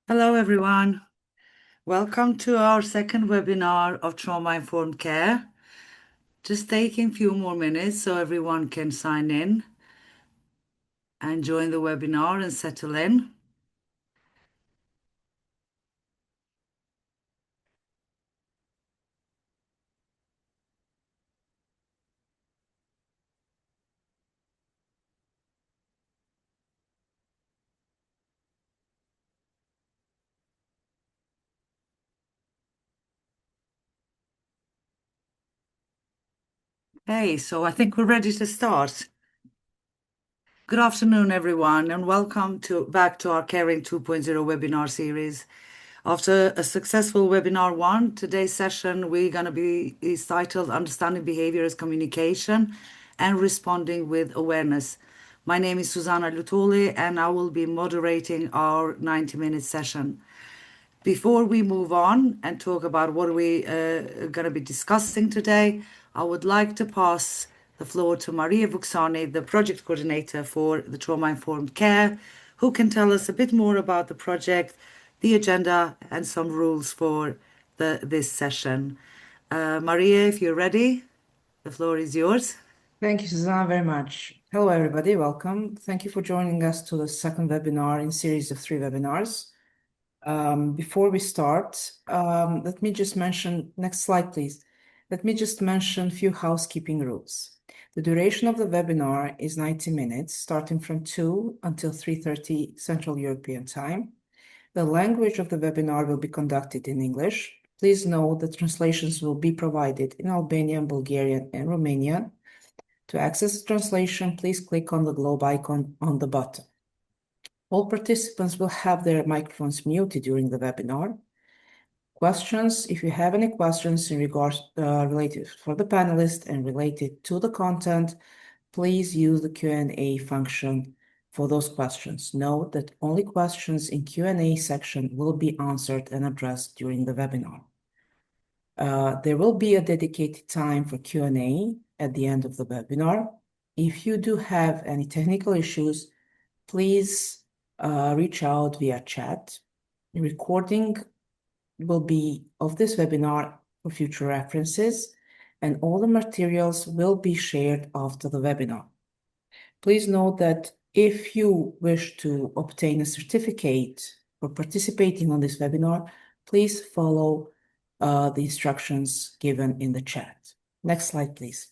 Hello, everyone. Welcome to our second webinar of Trauma-Informed Care. Just taking a few more minutes so everyone can sign in and join the webinar and settle in. Hey, so I think we're ready to start. Good afternoon, everyone, and welcome back to our Caring 2.0 webinar series. After a successful webinar one, today's session is titled Understanding Behavior as Communication and Responding with Awareness. My name is Susanna Lutoli, and I will be moderating our 90-minute session. Before we move on and talk about what we are going to be discussing today, I would like to pass the floor to Maria Vuksani, the project coordinator for the Trauma-Informed Care, who can tell us a bit more about the project, the agenda, and some rules for this session. Maria, if you're ready, the floor is yours. Thank you, Susanna, very much. Hello, everybody. Welcome. Thank you for joining us to the second webinar in series of 3 webinars. Before we start, let me just mention, next slide, please. Let me just mention a few housekeeping rules. The duration of the webinar is 90 minutes, starting from 2 until 3:30 Central European Time. The language of the webinar will be conducted in English. Please note that translations will be provided in Albanian, Bulgarian, and Romanian. To access the translation, please click on the globe icon on the bottom. All participants will have their microphones muted during the webinar. Questions, if you have any questions in regards related for the panelists and related to the content, please use the Q&A function for those questions. Note that only questions in Q&A section will be answered and addressed during the webinar. There will be a dedicated time for Q&A at the end of the webinar. If you do have any technical issues, please reach out via chat. The recording will be of this webinar for future references, and all the materials will be shared after the webinar. Please note that if you wish to obtain a certificate for participating on this webinar, please follow the instructions given in the chat. Next slide, please.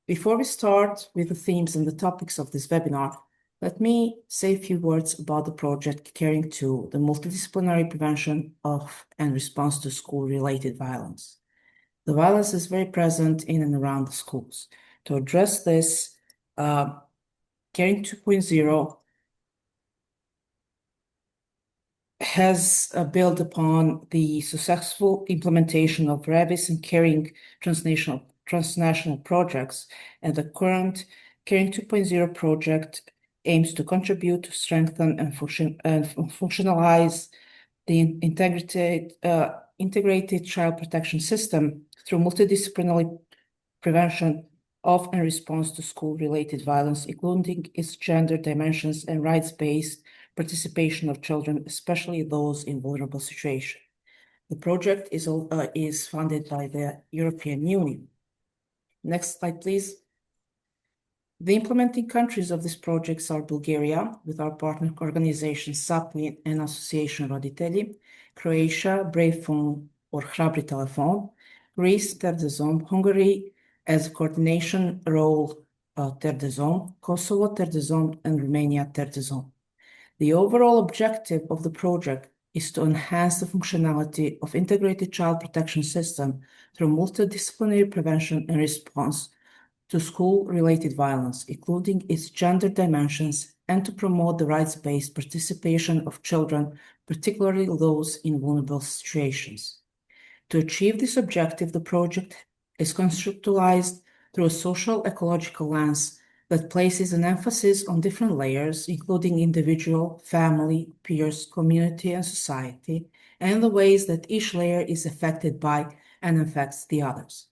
Before we start with the themes and the topics of this webinar, let me say a few words about the project Caring 2, the multidisciplinary prevention of and response to school-related violence. The violence is very present in and around the schools. To address this, Caring 2.0 has built upon the successful implementation of RABIS and Caring transnational projects, and the current Caring 2.0 project aims to contribute to strengthen and functionalize the integrated child protection system through multidisciplinary prevention of and response to school-related violence, including its gender dimensions and rights-based participation of children, especially those in vulnerable situations. The project is funded by the European Union. Next slide, please. The implementing countries of this project are Bulgaria, with our partner organizations SAPMI and Association Roditelji, Croatia, Brave Phone or Hrabri Telefon, Greece, Terre des Hommes, Hungary as a coordination role, Terre des Hommes, Kosovo, Terre des Hommes, and Romania, Terre des Hommes. The overall objective of the project is to enhance the functionality of integrated child protection system through multidisciplinary prevention and response to school-related violence, including its gender dimensions, and to promote the rights-based participation of children, particularly those in vulnerable situations. To achieve this objective, the project is conceptualized through a social ecological lens that places an emphasis on different layers, including individual, family, peers, community, and society, and the ways that each layer is affected by and affects the others.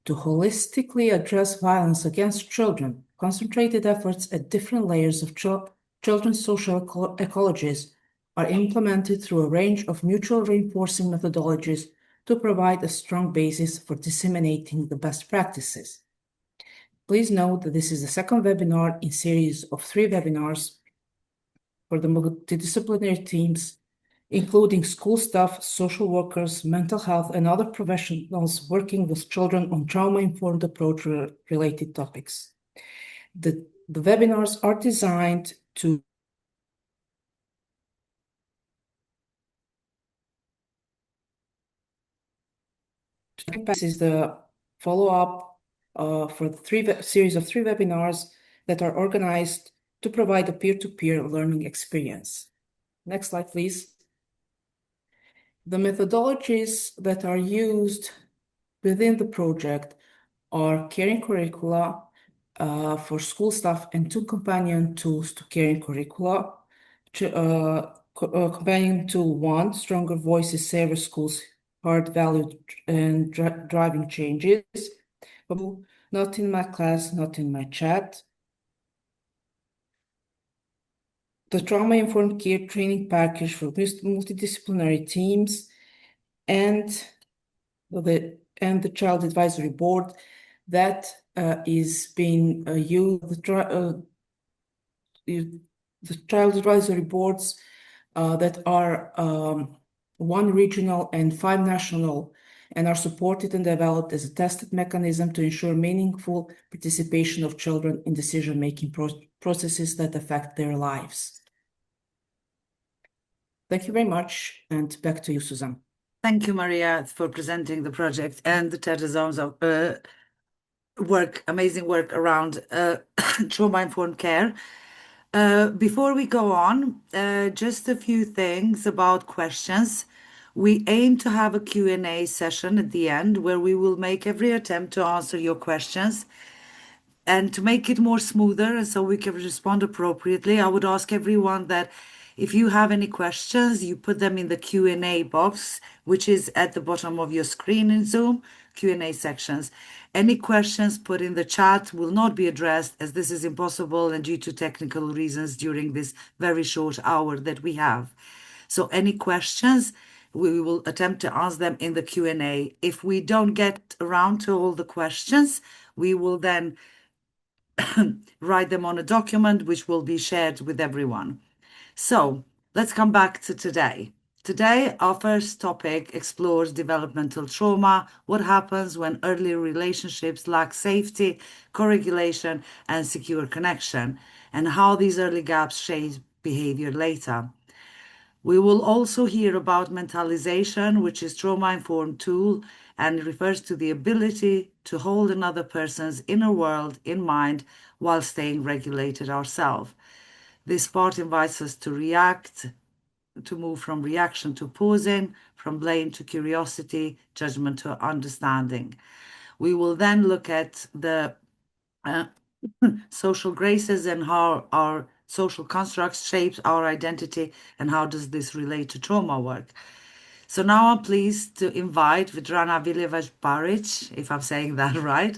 To holistically address violence against children, concentrated efforts at different layers of children's social ecologies are implemented through a range of mutual reinforcing methodologies to provide a strong basis for disseminating the best practices. Please note that this is the second webinar in series of 3 webinars for the multidisciplinary teams, including school staff, social workers, mental health, and other professionals working with children on trauma-informed approach-related topics. The webinars are designed to this is the follow-up for the series of 3 webinars that are organized to provide a peer-to-peer learning experience. Next slide, please. The methodologies that are used within the project are caring curricula for school staff and 2 companion tools to caring curricula. Companion tool 1, Stronger Voices, Saver Schools, Hard Value and Driving Changes. Not in my class, not in my chat. The trauma-informed care training package for multidisciplinary teams, and the child advisory board that is being used. The child advisory boards that are 1 regional and 5 national, and are supported and developed as a tested mechanism to ensure meaningful participation of children in decision-making processes that affect their lives. Thank you very much, and back to you, Susan. Thank you, Maria, for presenting the project and the Terrazone's amazing work around trauma-informed care. Before we go on, just a few things about questions. We aim to have a Q&A session at the end where we will make every attempt to answer your questions. And to make it more smoother and so we can respond appropriately, I would ask everyone that if you have any questions, you put them in the Q&A box, which is at the bottom of your screen in Zoom, Q&A sections. Any questions put in the chat will not be addressed, as this is impossible and due to technical reasons during this very short hour that we have. So any questions, we will attempt to answer them in the Q&A. If we don't get around to all the questions, we will then write them on a document which will be shared with everyone. So let's come back to today. Today, our first topic explores developmental trauma, what happens when early relationships lack safety, co-regulation, and secure connection, and how these early gaps shape behavior later. We will also hear about mentalization, which is trauma-informed tool and refers to the ability to hold another person's inner world in mind while staying regulated ourselves. This part invites us to move from reaction to pausing, from blame to curiosity, judgment to understanding. We will then look at the social graces and how our social constructs shapes our identity and how does this relate to trauma work. So now I'm pleased to invite Vedrana Viljevac Barić, if I'm saying that right,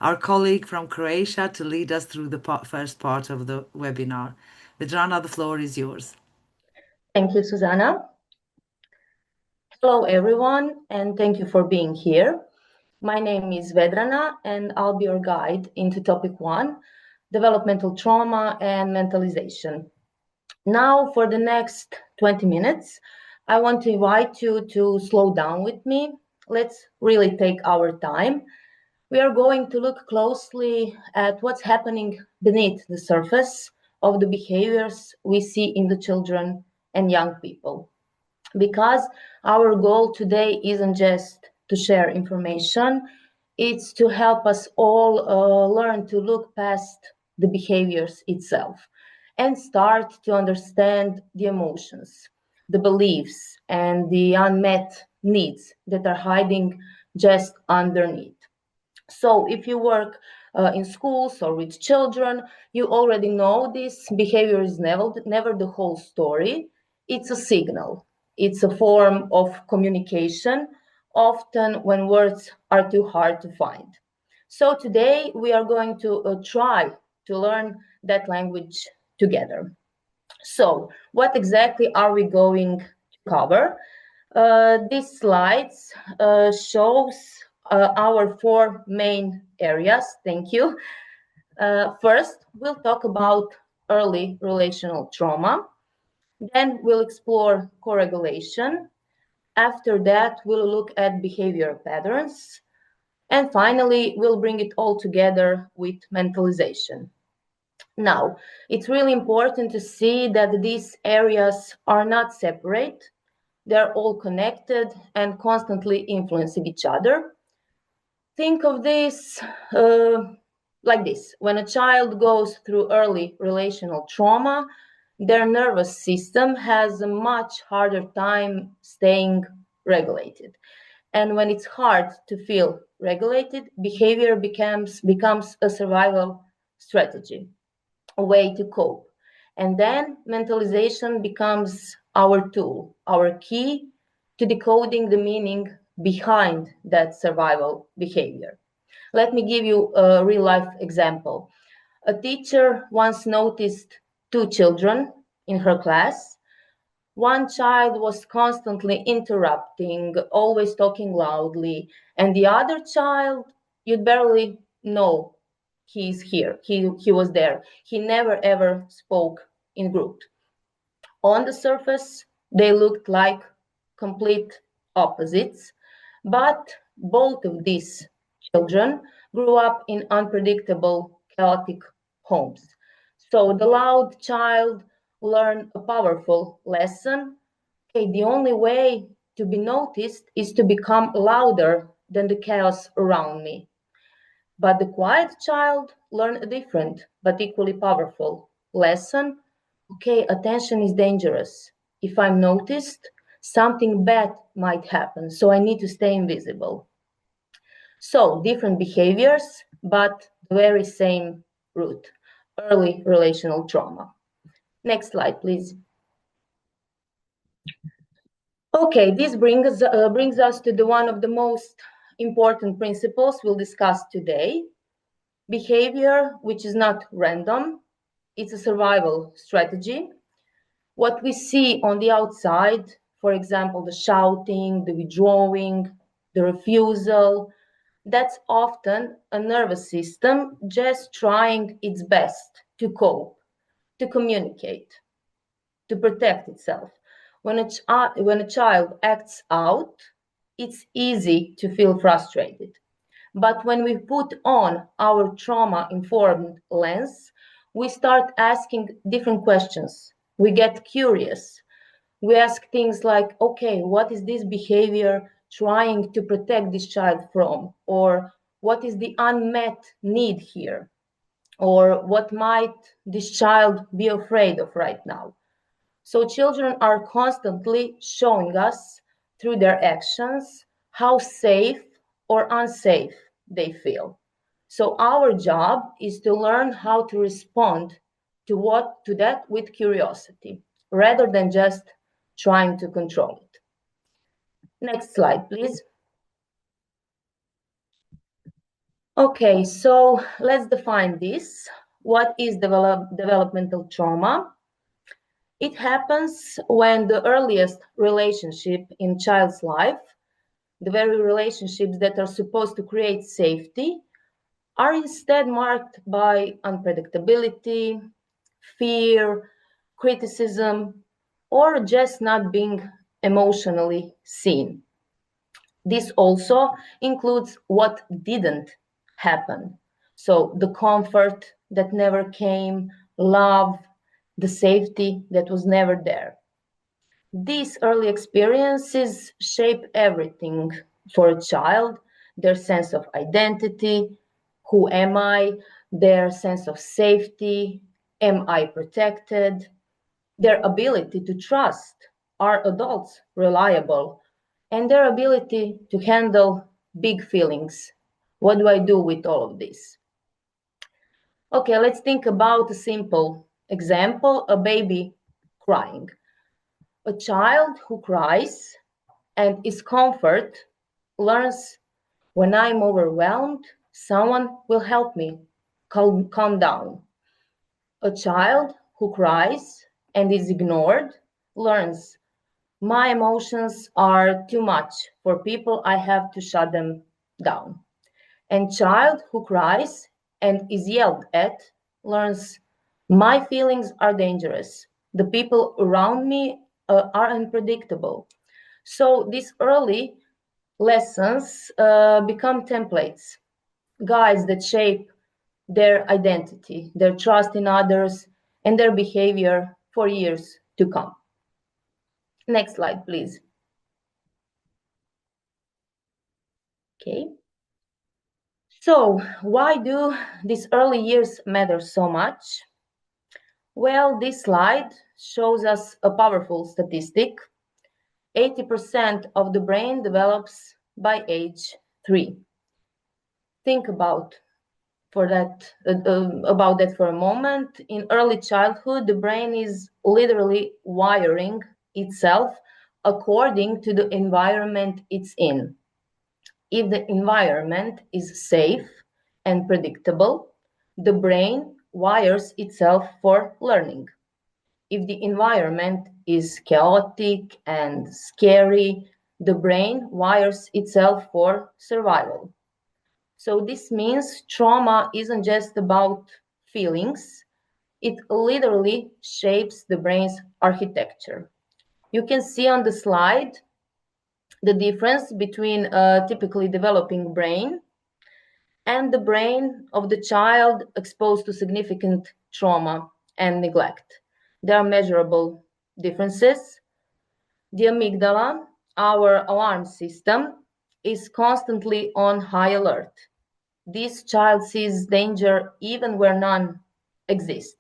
our colleague from Croatia, to lead us through the first part of the webinar. Vedrana, the floor is yours. Thank you, Susanna. Hello, everyone, and thank you for being here. My name is Vedrana, and I'll be your guide into topic 1, developmental trauma and mentalization. Now, for the next 20 minutes, I want to invite you to slow down with me. Let's really take our time. We are going to look closely at what's happening beneath the surface of the behaviors we see in the children and young people. Because our goal today isn't just to share information, it's to help us all learn to look past the behaviors itself and start to understand the emotions, the beliefs, and the unmet needs that are hiding just underneath. So if you work in schools or with children, you already know this behavior is never the whole story. It's a signal. It's a form of communication, often when words are too hard to find. So today we are going to try to learn that language together. So what exactly are we going to cover? These slides shows our 4 main areas. Thank you. First, we'll talk about early relational trauma. Then we'll explore co-regulation. After that, we'll look at behavior patterns. And finally, we'll bring it all together with mentalization. Now, it's really important to see that these areas are not separate. They're all connected and constantly influencing each other. Think of this like this. When a child goes through early relational trauma, their nervous system has a much harder time staying regulated. And when it's hard to feel regulated, behavior becomes a survival strategy, a way to cope. And then mentalization becomes our tool, our key to decoding the meaning behind that survival behavior. Let me give you a real life example. A teacher once noticed 2 children in her class. One child was constantly interrupting, always talking loudly, and the other child, you'd barely know he's here. He was there. He never ever spoke in group. On the surface, they looked like complete opposites, but both of these children grew up in unpredictable, chaotic homes. So the loud child learned a powerful lesson. Okay, the only way to be noticed is to become louder than the chaos around me. But the quiet child learned a different but equally powerful lesson. Okay, attention is dangerous. If I'm noticed, something bad might happen, so I need to stay invisible. So, different behaviors, but the very same root, early relational trauma. Next slide, please. Okay, this brings us to the one of the most important principles we'll discuss today. Behavior, which is not random, it's a survival strategy. What we see on the outside, for example, the shouting, the withdrawing, the refusal, that's often a nervous system just trying its best to cope, to communicate, to protect itself. When a child acts out, it's easy to feel frustrated. But when we put on our trauma-informed lens, we start asking different questions. We get curious. We ask things like, okay, what is this behavior trying to protect this child from? Or what is the unmet need here? Or what might this child be afraid of right now? So children are constantly showing us through their actions how safe or unsafe they feel. So our job is to learn how to respond to that with curiosity, rather than just trying to control it. Next slide, please. Okay, so let's define this. What is developmental trauma? It happens when the earliest relationship in child's life, the very relationships that are supposed to create safety, are instead marked by unpredictability, fear, criticism, or just not being emotionally seen. This also includes what didn't happen. So the comfort that never came, love, the safety that was never there. These early experiences shape everything for a child, their sense of identity, who am I, their sense of safety, am I protected, their ability to trust, are adults reliable, and their ability to handle big feelings. What do I do with all of this? Okay, let's think about a simple example, a baby crying. A child who cries and is comfort learns, when I'm overwhelmed, someone will help me calm down. A child who cries and is ignored learns, my emotions are too much for people, I have to shut them down. And child who cries and is yelled at learns, my feelings are dangerous. The people around me are unpredictable. So these early lessons become templates, guides that shape their identity, their trust in others, and their behavior for years to come. Next slide, please. Okay. So why do these early years matter so much? Well, this slide shows us a powerful statistic. 80% of the brain develops by age 3. Think about that for a moment. In early childhood, the brain is literally wiring itself according to the environment it's in. If the environment is safe and predictable, the brain wires itself for learning. If the environment is chaotic and scary, the brain wires itself for survival. So this means trauma isn't just about feelings, it literally shapes the brain's architecture. You can see on the slide the difference between a typically developing brain and the brain of the child exposed to significant trauma and neglect. There are measurable differences. The amygdala, our alarm system, is constantly on high alert. This child sees danger even where none exists.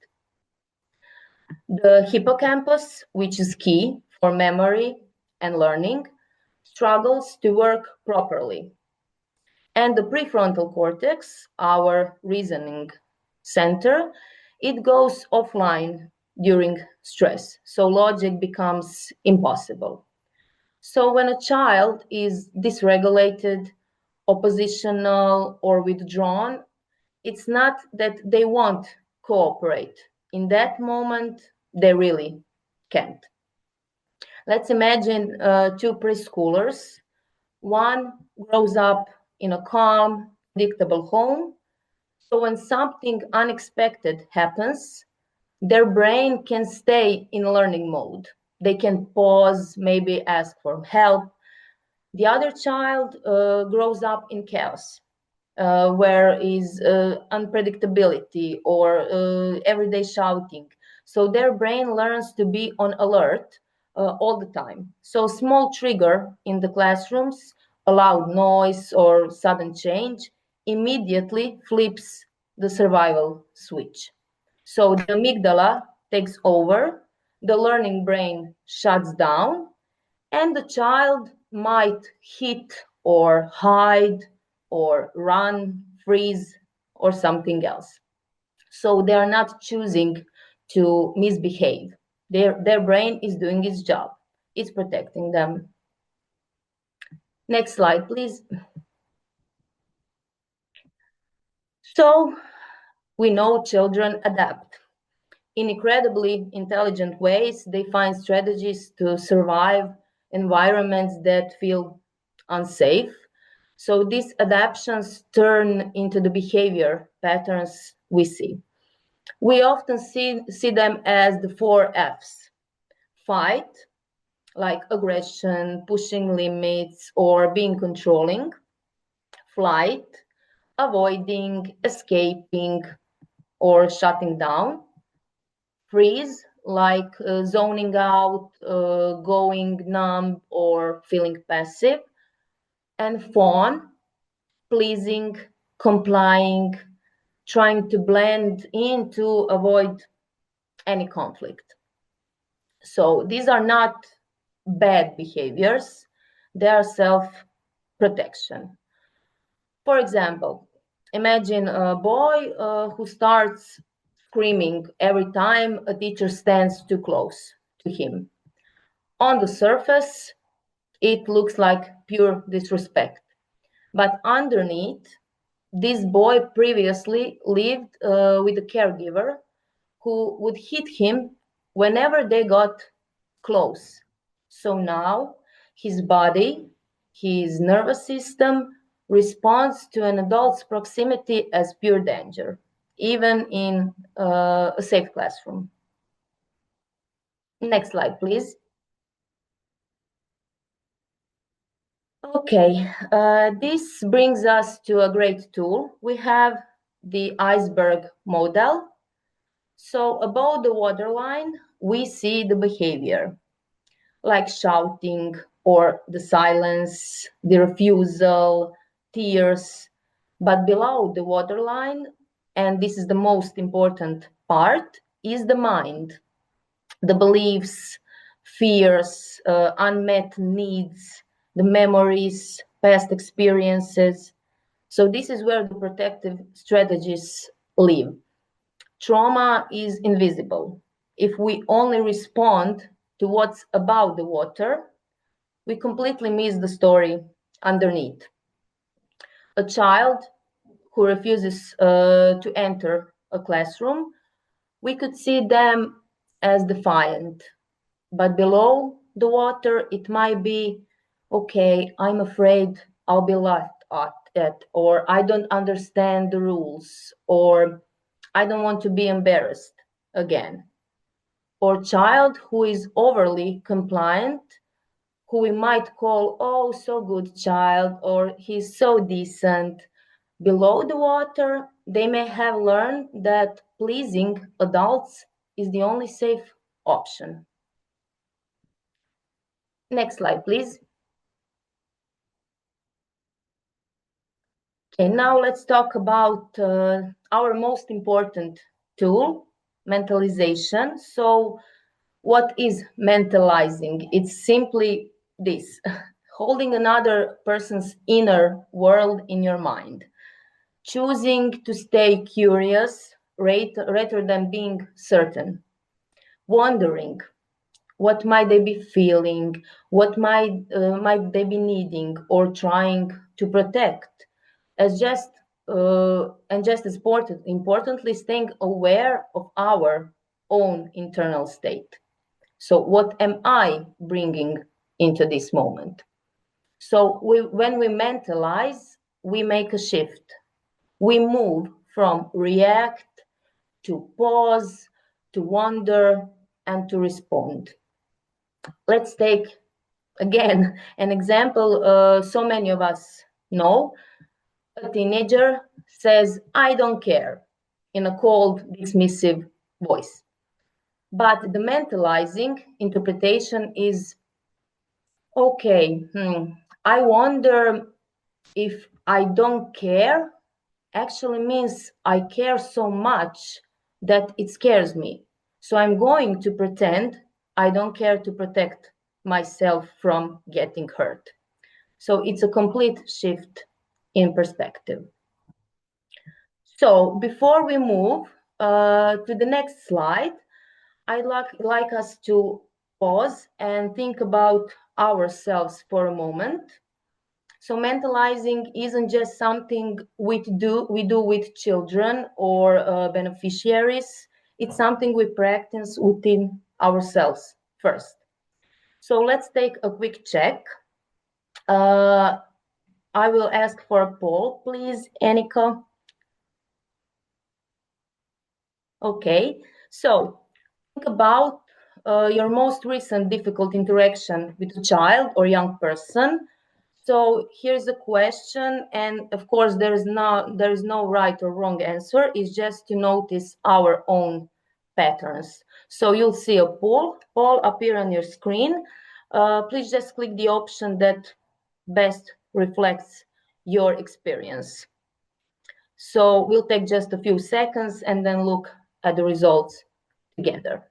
The hippocampus, which is key for memory and learning, struggles to work properly. And the prefrontal cortex, our reasoning center, it goes offline during stress. So logic becomes impossible. So when a child is dysregulated, oppositional, or withdrawn, it's not that they won't cooperate. In that moment, they really can't. Let's imagine 2 preschoolers. One grows up in a calm, predictable home. So when something unexpected happens, their brain can stay in learning mode. They can pause, maybe ask for help. The other child grows up in chaos, where is unpredictability or everyday shouting. So their brain learns to be on alert all the time. So small trigger in the classrooms, a loud noise or sudden change, immediately flips the survival switch. So the amygdala takes over, the learning brain shuts down, and the child might hit or hide or run, freeze, or something else. So they are not choosing to misbehave. Their brain is doing its job. It's protecting them. Next slide, please. So we know children adapt. In incredibly intelligent ways, they find strategies to survive environments that feel unsafe. So these adaptations turn into the behavior patterns we see. We often see them as the 4 Fs. Fight, like aggression, pushing limits, or being controlling. Flight, avoiding, escaping, or shutting down. Freeze, like zoning out, going numb, or feeling passive. And fawn, pleasing, complying, trying to blend in to avoid any conflict. So these are not bad behaviors, they are self-protection. For example, imagine a boy who starts screaming every time a teacher stands too close to him. On the surface, it looks like pure disrespect. But underneath, this boy previously lived with a caregiver who would hit him whenever they got close. So now his body, his nervous system responds to an adult's proximity as pure danger, even in a safe classroom. Next slide, please. Okay, this brings us to a great tool. We have the iceberg model. So above the waterline, we see the behavior, like shouting or the silence, the refusal, tears. But below the waterline, and this is the most important part, is the mind, the beliefs, fears, unmet needs, the memories, past experiences. So this is where the protective strategies live. Trauma is invisible. If we only respond to what's above the water, we completely miss the story underneath. A child who refuses to enter a classroom, we could see them as defiant. But below the water, it might be, okay, I'm afraid I'll be laughed at, or I don't understand the rules, or I don't want to be embarrassed again. Or child who is overly compliant, who we might call, oh, so good child, or he's so decent. Below the water, they may have learned that pleasing adults is the only safe option. Next slide, please. Okay, now let's talk about our most important tool, mentalization. So what is mentalizing? It's simply this, holding another person's inner world in your mind, choosing to stay curious rather than being certain, wondering what might they be feeling, what might they be needing or trying to protect, as just as importantly, staying aware of our own internal state. So what am I bringing into this moment? So when we mentalize, we make a shift. We move from react to pause, to wonder, and to respond. Let's take, again, an example so many of us know. A teenager says, I don't care, in a cold, dismissive voice. But the mentalizing interpretation is, okay, I wonder if I don't care actually means I care so much that it scares me. So I'm going to pretend I don't care to protect myself from getting hurt. So it's a complete shift in perspective. So before we move to the next slide, I'd like us to pause and think about ourselves for a moment. So mentalizing isn't just something we do with children or beneficiaries. It's something we practice within ourselves first. So let's take a quick check. I will ask for a poll, please, Annika. Okay, so think about your most recent difficult interaction with a child or young person. So here's a question, and of course there is no right or wrong answer. It's just to notice our own patterns. So you'll see a poll appear on your screen. Please just click the option that best reflects your experience. So we'll take just a few seconds and then look at the results together.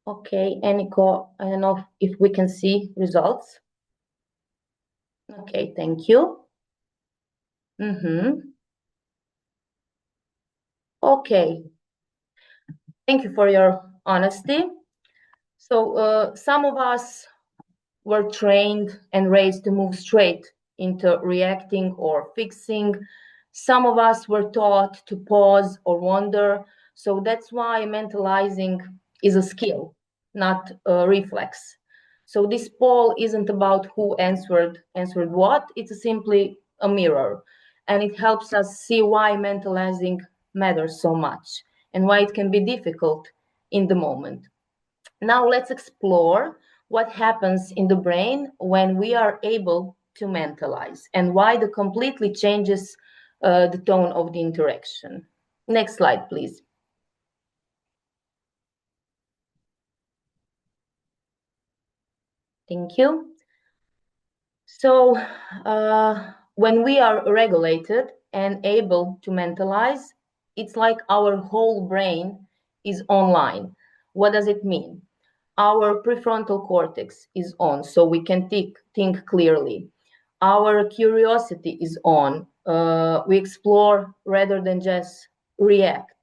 Okay, Eniko, I don't know if we can see results. Okay, thank you. Okay, thank you for your honesty. So some of us were trained and raised to move straight into reacting or fixing. Some of us were taught to pause or wonder. So that's why mentalizing is a skill, not a reflex. So this poll isn't about who answered what, it's simply a mirror. And it helps us see why mentalizing matters so much and why it can be difficult in the moment. Now let's explore what happens in the brain when we are able to mentalize and why it completely changes the tone of the interaction. Next slide, please. Thank you. So when we are regulated and able to mentalize, it's like our whole brain is online. What does it mean? Our prefrontal cortex is on, so we can think clearly. Our curiosity is on. We explore rather than just react.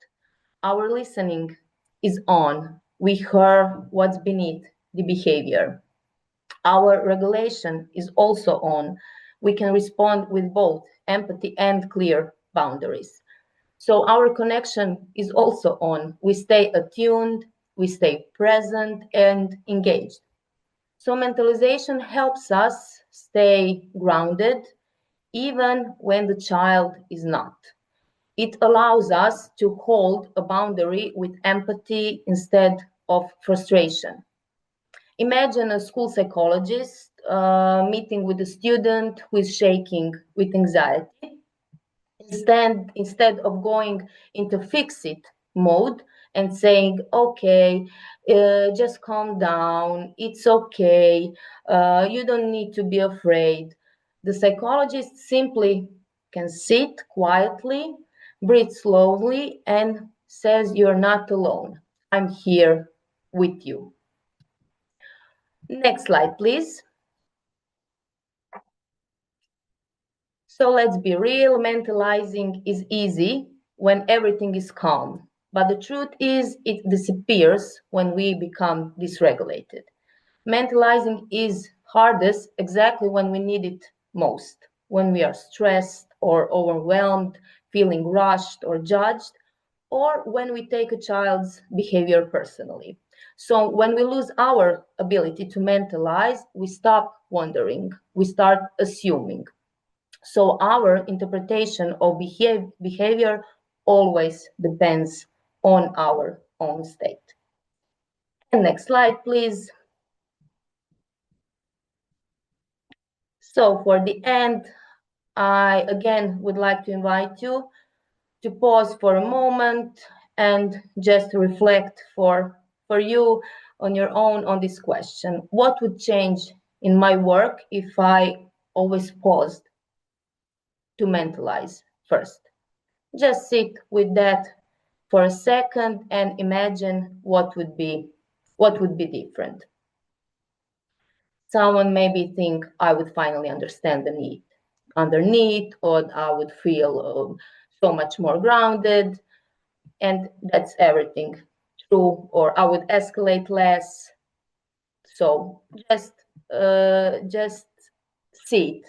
Our listening is on. We hear what's beneath the behavior. Our regulation is also on. We can respond with both empathy and clear boundaries. So our connection is also on. We stay attuned, we stay present and engaged. So mentalization helps us stay grounded even when the child is not. It allows us to hold a boundary with empathy instead of frustration. Imagine a school psychologist meeting with a student who is shaking with anxiety. Instead of going into fix it mode and saying, okay, just calm down, it's okay, you don't need to be afraid. The psychologist simply can sit quietly, breathe slowly, and says, you're not alone. I'm here with you. Next slide, please. So let's be real, mentalizing is easy when everything is calm. But the truth is, it disappears when we become dysregulated. Mentalizing is hardest exactly when we need it most, when we are stressed or overwhelmed, feeling rushed or judged, or when we take a child's behavior personally. So when we lose our ability to mentalize, we stop wondering, we start assuming. So our interpretation of behavior always depends on our own state. And next slide, please. So for the end, I again would like to invite you to pause for a moment and just reflect for you on your own on this question. What would change in my work if I always paused to mentalize first? Just sit with that for a second and imagine what would be different. Someone maybe think I would finally understand the need underneath, or I would feel so much more grounded, and that's everything true, or I would escalate less. So just see it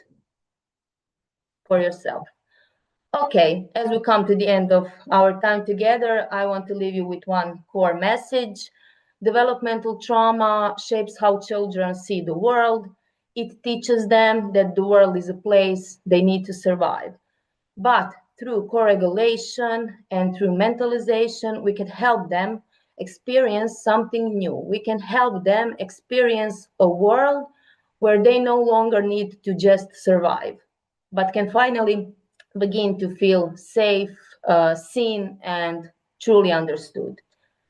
for yourself. Okay, as we come to the end of our time together, I want to leave you with one core message. Developmental trauma shapes how children see the world. It teaches them that the world is a place they need to survive. But through co-regulation and through mentalization, we can help them experience something new. We can help them experience a world where they no longer need to just survive, but can finally begin to feel safe, seen, and truly understood.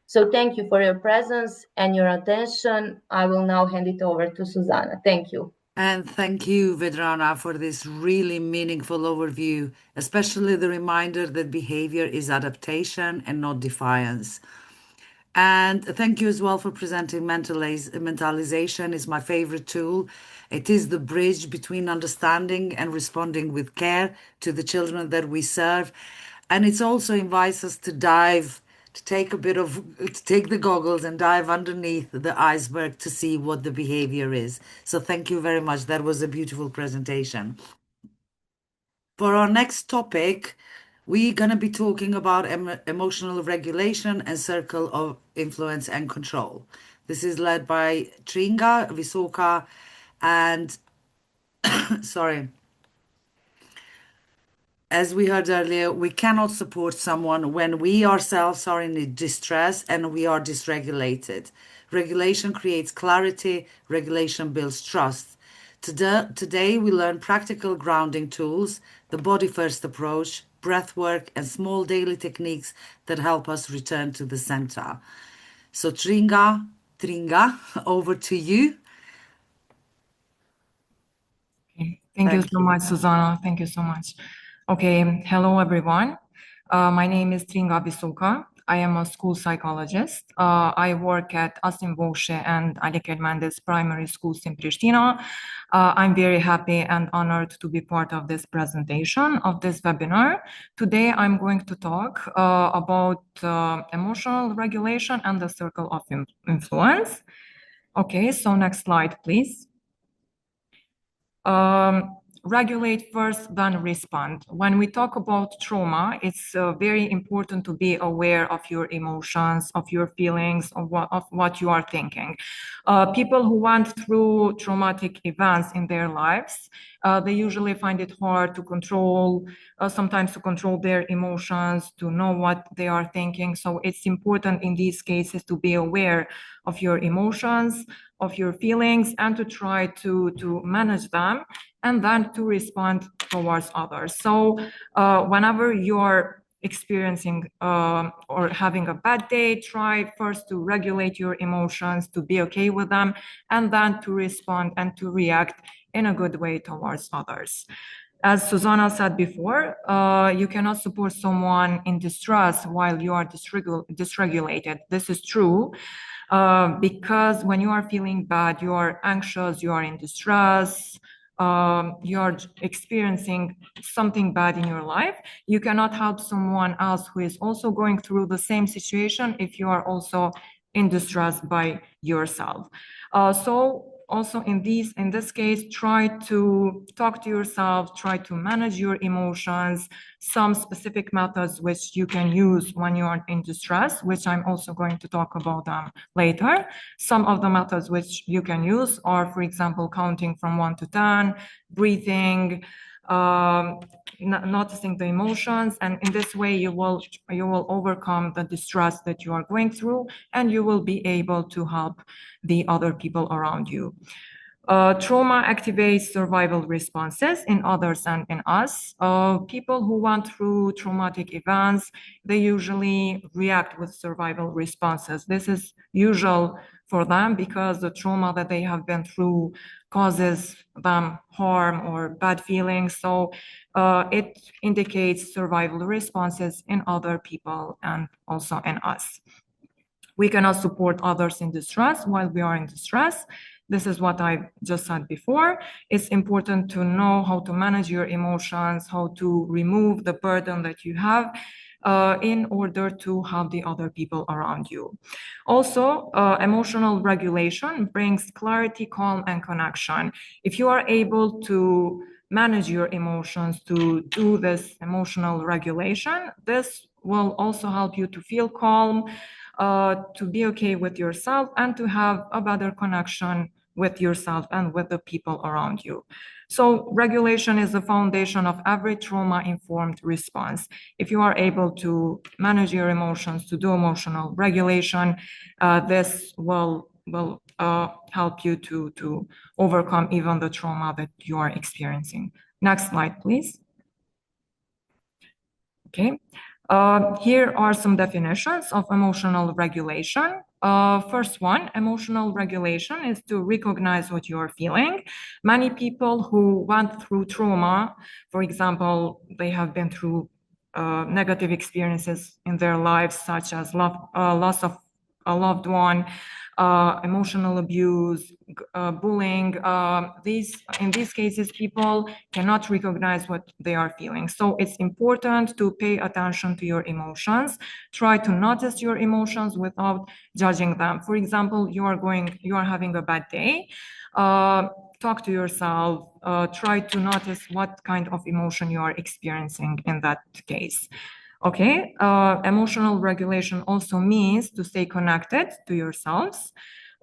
So thank you for your presence and your attention. I will now hand it over to Susanna. Thank you. And thank you, Vedrana, for this really meaningful overview, especially the reminder that behavior is adaptation and not defiance. And thank you as well for presenting Mentalization is my favorite tool. It is the bridge between understanding and responding with care to the children that we serve. And it also invites us to dive, to take the goggles and dive underneath the iceberg to see what the behavior is. So thank you very much. That was a beautiful presentation. For our next topic, we're going to be talking about emotional regulation and circle of influence and control. This is led by Tringa Visoka and, sorry, as we heard earlier, we cannot support someone when we ourselves are in distress and we are dysregulated. Regulation creates clarity, regulation builds trust. Today, we learn practical grounding tools, the body first approach, breath work, and small daily techniques that help us return to the center. So, Tringa, over to you. Okay. Thank you so much, Susanna. Thank you so much. Okay, hello everyone. My name is Tringa Visoka. I am a school psychologist. I work at Asim Voce and Alek Elmendez primary schools in Pristina. I'm very happy and honored to be part of this presentation of this webinar. Today, I'm going to talk about emotional regulation and the circle of influence. Okay, so next slide, please. Regulate first, then respond. When we talk about trauma, it's very important to be aware of your emotions, of your feelings, of what you are thinking. People who went through traumatic events in their lives, they usually find it hard to control, sometimes to control their emotions, to know what they are thinking. So it's important in these cases to be aware of your emotions, of your feelings, and to try to manage them, and then to respond towards others. So whenever you're experiencing or having a bad day, try first to regulate your emotions, to be okay with them, and then to respond and to react in a good way towards others. As Susanna said before, you cannot support someone in distress while you are dysregulated. This is true. Because when you are feeling bad, you are anxious, you are in distress, you are experiencing something bad in your life, you cannot help someone else who is also going through the same situation if you are also in distress by yourself. So also in this case, try to talk to yourself, try to manage your emotions, some specific methods which you can use when you are in distress, which I'm also going to talk about them later. Some of the methods which you can use are, for example, counting from 1 to 10, breathing, noticing the emotions, and in this way you will overcome the distress that you are going through, and you will be able to help the other people around you. Trauma activates survival responses in others and in us. People who went through traumatic events, they usually react with survival responses. This is usual for them because the trauma that they have been through causes them harm or bad feelings. So it indicates survival responses in other people and also in us. We cannot support others in distress while we are in distress. This is what I just said before. It's important to know how to manage your emotions, how to remove the burden that you have in order to help the other people around you. Also, emotional regulation brings clarity, calm, and connection. If you are able to manage your emotions, to do this emotional regulation, this will also help you to feel calm, to be okay with yourself, and to have a better connection with yourself and with the people around you. So regulation is the foundation of every trauma-informed response. If you are able to manage your emotions, to do emotional regulation, this will help you to overcome even the trauma that you are experiencing. Next slide, please. Okay. Here are some definitions of emotional regulation. First one, emotional regulation is to recognize what you are feeling. Many people who went through trauma, for example, they have been through negative experiences in their lives, such as loss of a loved one, emotional abuse, bullying. In these cases, people cannot recognize what they are feeling. So it's important to pay attention to your emotions. Try to notice your emotions without judging them. For example, you are having a bad day. Talk to yourself. Try to notice what kind of emotion you are experiencing in that case. Okay, emotional regulation also means to stay connected to yourselves.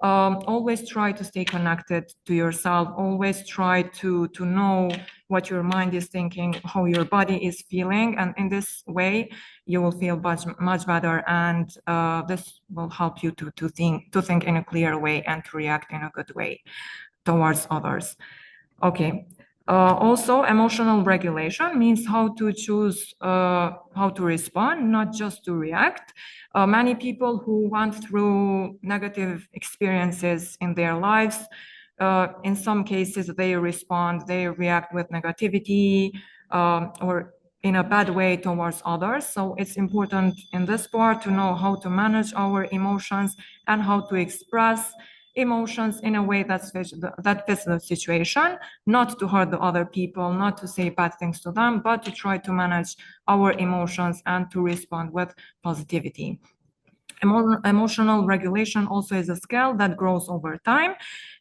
Always try to stay connected to yourself. Always try to know what your mind is thinking, how your body is feeling, and in this way you will feel much better, and this will help you to think in a clear way and to react in a good way towards others. Okay. Also, emotional regulation means how to choose how to respond, not just to react. Many people who went through negative experiences in their lives, in some cases, they react with negativity or in a bad way towards others. So it's important in this part to know how to manage our emotions and how to express emotions in a way that fits the situation, not to hurt the other people, not to say bad things to them, but to try to manage our emotions and to respond with positivity. Emotional regulation also is a skill that grows over time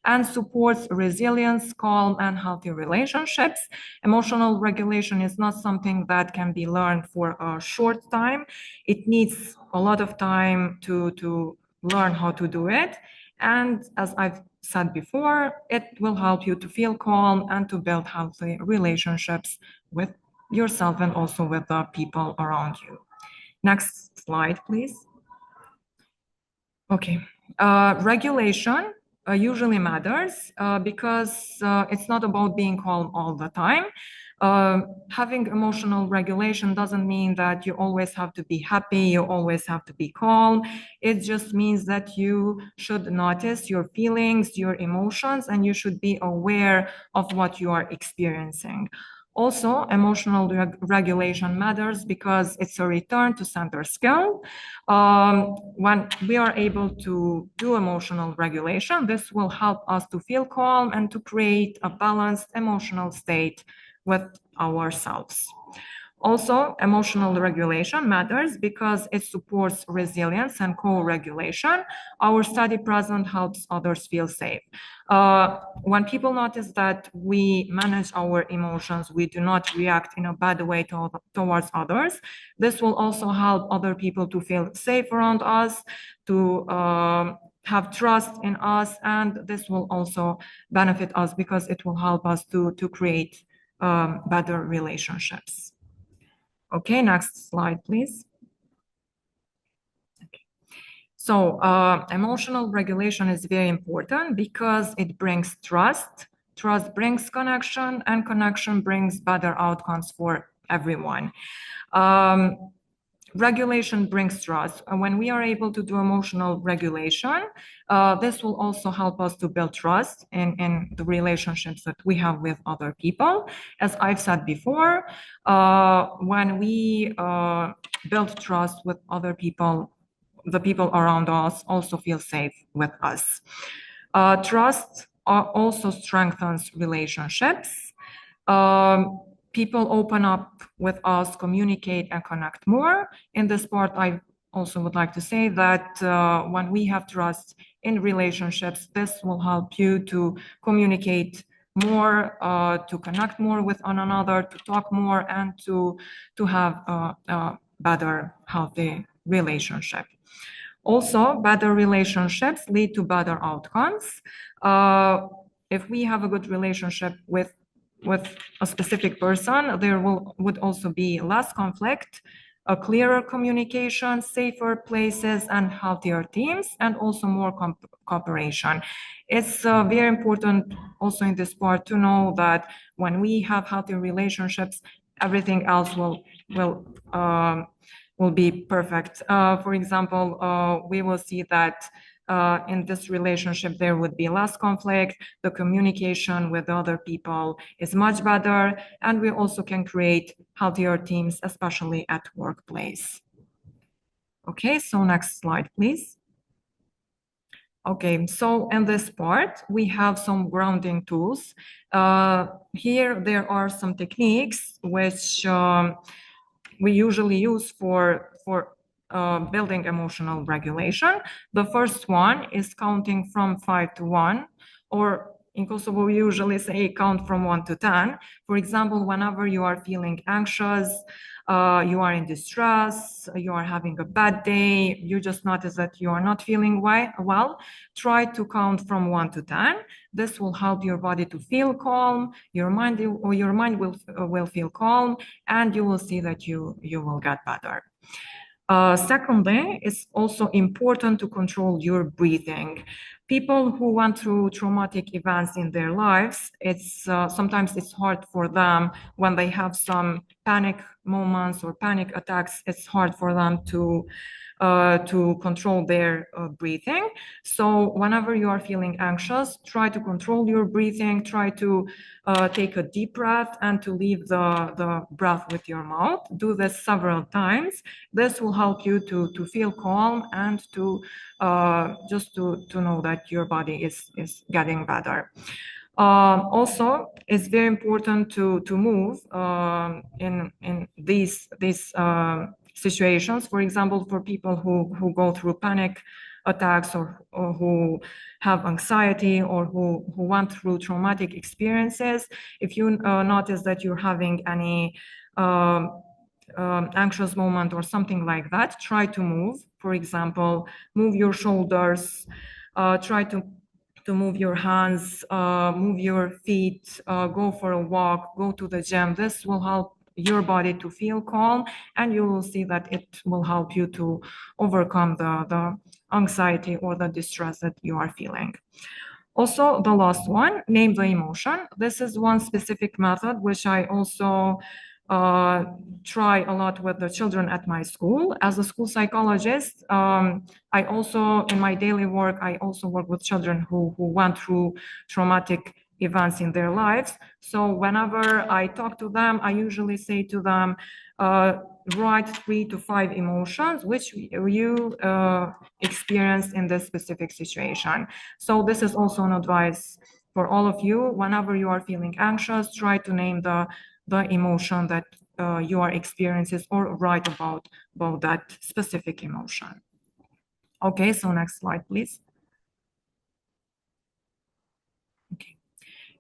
and supports resilience, calm, and healthy relationships. Emotional regulation is not something that can be learned for a short time. It needs a lot of time to learn how to do it. And as I've said before, it will help you to feel calm and to build healthy relationships with yourself and also with the people around you. Next slide, please. Okay. Regulation usually matters because it's not about being calm all the time. Having emotional regulation doesn't mean that you always have to be happy, you always have to be calm. It just means that you should notice your feelings, your emotions, and you should be aware of what you are experiencing. Also, emotional regulation matters because it's a return to center skill. When we are able to do emotional regulation, this will help us to feel calm and to create a balanced emotional state with ourselves. Also, emotional regulation matters because it supports resilience and co-regulation. Our steady presence helps others feel safe. When people notice that we manage our emotions, we do not react in a bad way towards others, this will also help other people to feel safe around us, to have trust in us, and this will also benefit us because it will help us to create better relationships. Okay, next slide, please. Okay. So emotional regulation is very important because it brings trust. Trust brings connection, and connection brings better outcomes for everyone. Regulation brings trust. And when we are able to do emotional regulation, this will also help us to build trust in the relationships that we have with other people. As I've said before, when we build trust with other people, the people around us also feel safe with us. Trust also strengthens relationships. People open up with us, communicate and connect more. In this part, I also would like to say that when we have trust in relationships, this will help you to communicate more, to connect more with one another, to talk more, and to have a better, healthy relationship. Also, better relationships lead to better outcomes. If we have a good relationship with a specific person, there would also be less conflict, a clearer communication, safer places, and healthier teams, and also more cooperation. It's very important also in this part to know that when we have healthy relationships, everything else will be perfect. For example, we will see that in this relationship, there would be less conflict, the communication with other people is much better, and we also can create healthier teams, especially at workplace. Okay, so next slide, please. Okay, so in this part, we have some grounding tools. Here, there are some techniques which we usually use for building emotional regulation. The first one is counting from 5 to 1, or in Kosovo, we usually say count from 1 to 10. For example, whenever you are feeling anxious, you are in distress, you are having a bad day, you just notice that you are not feeling well, try to count from 1 to 10. This will help your body to feel calm, your mind will feel calm, and you will see that you will get better. Secondly, it's also important to control your breathing. People who went through traumatic events in their lives, sometimes it's hard for them when they have some panic moments or panic attacks. It's hard for them to control their breathing. So whenever you are feeling anxious, try to control your breathing, try to take a deep breath and to leave the breath with your mouth. Do this several times. This will help you to feel calm and to just to know that your body is getting better. Also, it's very important to move in these situations. For example, for people who go through panic attacks or who have anxiety or who went through traumatic experiences, if you notice that you're having any anxious moment or something like that, try to move. For example, move your shoulders, try to move your hands, move your feet, go for a walk, go to the gym. This will help your body to feel calm, and you will see that it will help you to overcome the anxiety or the distress that you are feeling. Also, the last one, name the emotion. This is one specific method which I also try a lot with the children at my school. As a school psychologist, I also, in my daily work, I also work with children who went through traumatic events in their lives. So whenever I talk to them, I usually say to them, write 3 to 5 emotions which you experienced in this specific situation. So this is also an advice for all of you. Whenever you are feeling anxious, try to name the emotion that you are experiencing or write about that specific emotion. Okay, so next slide, please. Okay.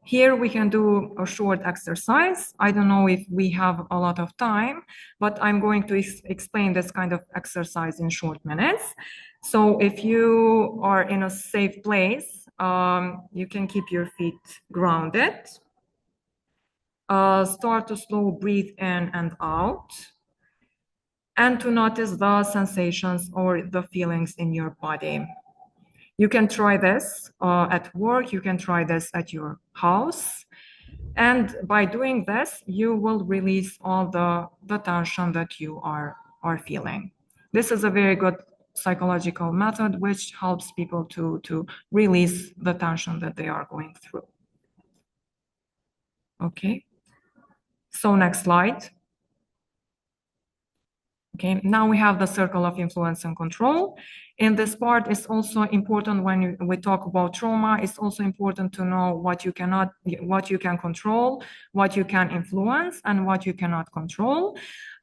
Here we can do a short exercise. I don't know if we have a lot of time, but I'm going to explain this kind of exercise in short minutes. So if you are in a safe place, you can keep your feet grounded. Start to slow breathe in and out, and to notice the sensations or the feelings in your body. You can try this at work, you can try this at your house. And by doing this, you will release all the tension that you are feeling. This is a very good psychological method which helps people to release the tension that they are going through. Okay. So next slide. Okay, now we have the circle of influence and control. In this part, it's also important when we talk about trauma, it's also important to know what you can control, what you can influence, and what you cannot control.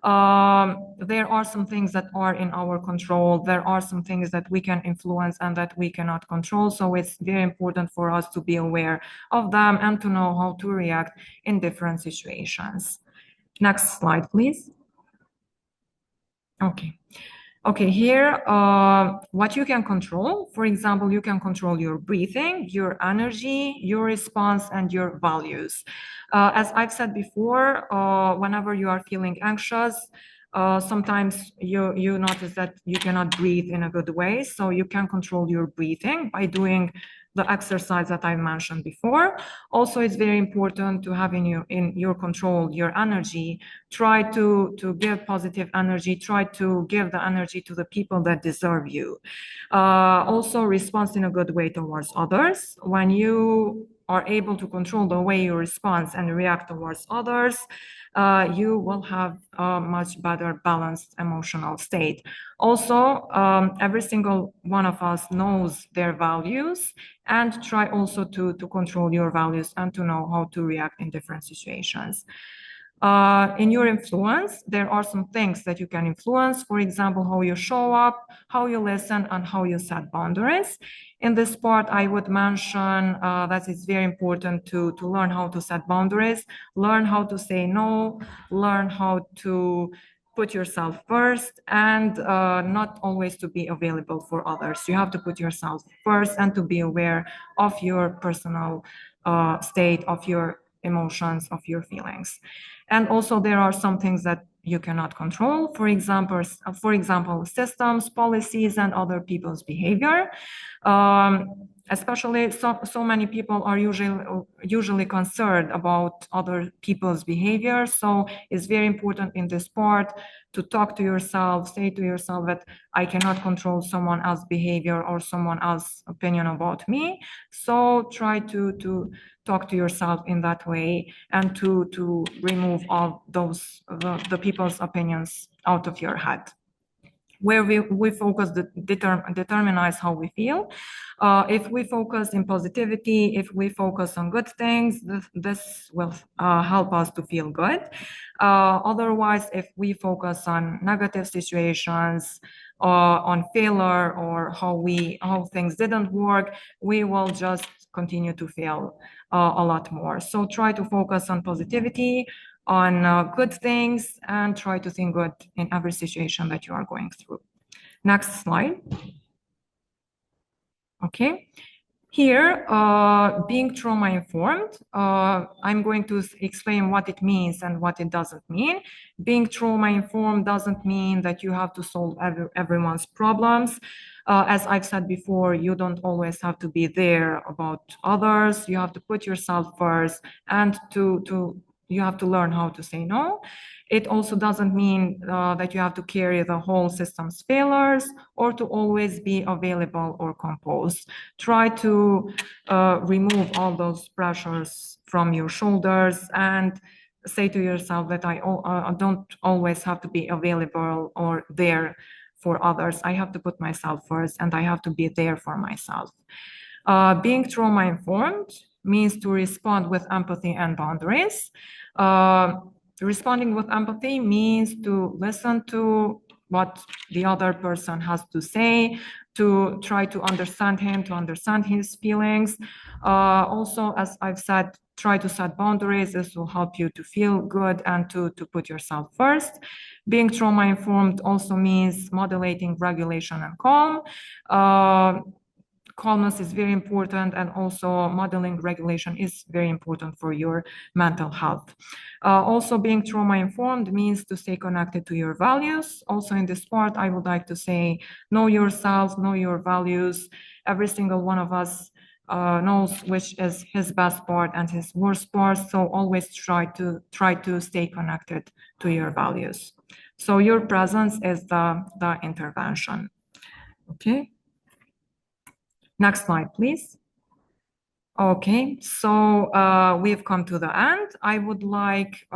There are some things that are in our control. There are some things that we can influence and that we cannot control. So it's very important for us to be aware of them and to know how to react in different situations. Next slide, please. Okay, here, what you can control, for example, you can control your breathing, your energy, your response, and your values. As I've said before, whenever you are feeling anxious, sometimes you notice that you cannot breathe in a good way. So you can control your breathing by doing the exercise that I mentioned before. Also, it's very important to have in your control your energy. Try to give positive energy. Try to give the energy to the people that deserve you. Also, respond in a good way towards others. When you are able to control the way you respond and react towards others, you will have a much better balanced emotional state. Also, every single one of us knows their values, and try also to control your values and to know how to react in different situations. In your influence, there are some things that you can influence. For example, how you show up, how you listen, and how you set boundaries. In this part, I would mention that it's very important to learn how to set boundaries, learn how to say no, learn how to put yourself first, and not always to be available for others. You have to put yourself first and to be aware of your personal state, of your emotions, of your feelings. And also there are some things that you cannot control. For example, systems, policies, and other people's behavior. Especially so many people are usually concerned about other people's behavior. So it's very important in this part to talk to yourself, say to yourself that I cannot control someone else's behavior or someone else's opinion about me. So try to talk to yourself in that way and to remove all those the people's opinions out of your head. Where we focus determines how we feel. If we focus in positivity, if we focus on good things, this will help us to feel good. Otherwise, if we focus on negative situations, on failure, or how things didn't work, we will just continue to fail a lot more. So try to focus on positivity, on good things, and try to think good in every situation that you are going through. Next slide. Okay. Here, being trauma-informed, I'm going to explain what it means and what it doesn't mean. Being trauma-informed doesn't mean that you have to solve everyone's problems. As I've said before, you don't always have to be there about others. You have to put yourself first, and you have to learn how to say no. It also doesn't mean that you have to carry the whole system's failures or to always be available or composed. Try to remove all those pressures from your shoulders and say to yourself that I don't always have to be available or there for others. I have to put myself first, and I have to be there for myself. Being trauma-informed means to respond with empathy and boundaries. Responding with empathy means to listen to what the other person has to say, to try to understand him, to understand his feelings. Also, as I've said, try to set boundaries. This will help you to feel good and to put yourself first. Being trauma-informed also means modulating regulation and calm. Calmness is very important, and also modeling regulation is very important for your mental health. Also, being trauma-informed means to stay connected to your values. Also, in this part, I would like to say, know yourself, know your values. Every single one of us knows which is his best part and his worst part. So always try to stay connected to your values. So your presence is the intervention. Okay. Next slide, please. Okay, so we've come to the end. I would like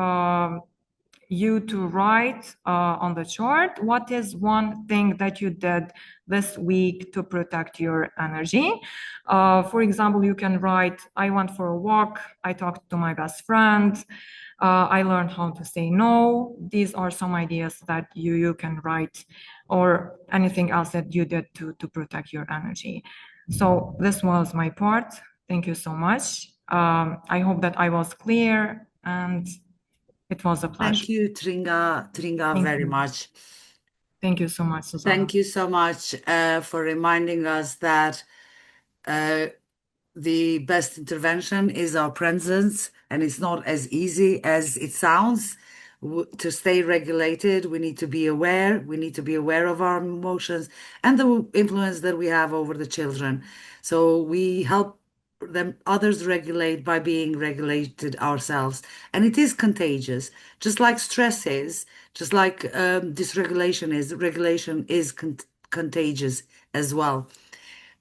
you to write on the chart, what is one thing that you did this week to protect your energy? For example, you can write, I went for a walk, I talked to my best friend, I learned how to say no. These are some ideas that you can write, or anything else that you did to protect your energy. So this was my part. Thank you so much. I hope that I was clear, and it was a pleasure. Thank you, Tringa, very much. Thank you so much, Susanna. Thank you so much for reminding us that the best intervention is our presence, and it's not as easy as it sounds. To stay regulated, we need to be aware. We need to be aware of our emotions and the influence that we have over the children. So we help others regulate by being regulated ourselves. And it is contagious, just like stress is, just like dysregulation is. Regulation is contagious as well.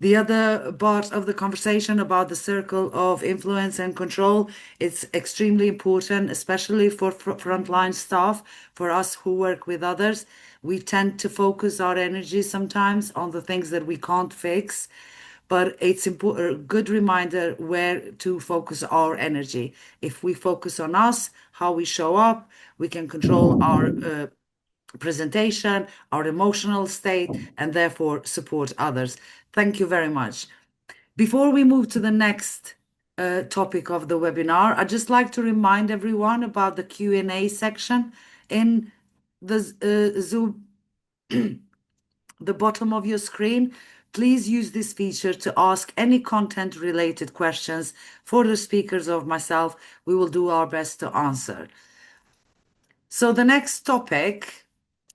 The other part of the conversation about the circle of influence and control, it's extremely important, especially for frontline staff, for us who work with others. We tend to focus our energy sometimes on the things that we can't fix, but it's a good reminder where to focus our energy. If we focus on us, how we show up, we can control our presentation, our emotional state, and therefore support others. Thank you very much. Before we move to the next topic of the webinar, I'd just like to remind everyone about the Q&A section in the Zoom, the bottom of your screen. Please use this feature to ask any content-related questions for the speakers or myself. We will do our best to answer. So the next topic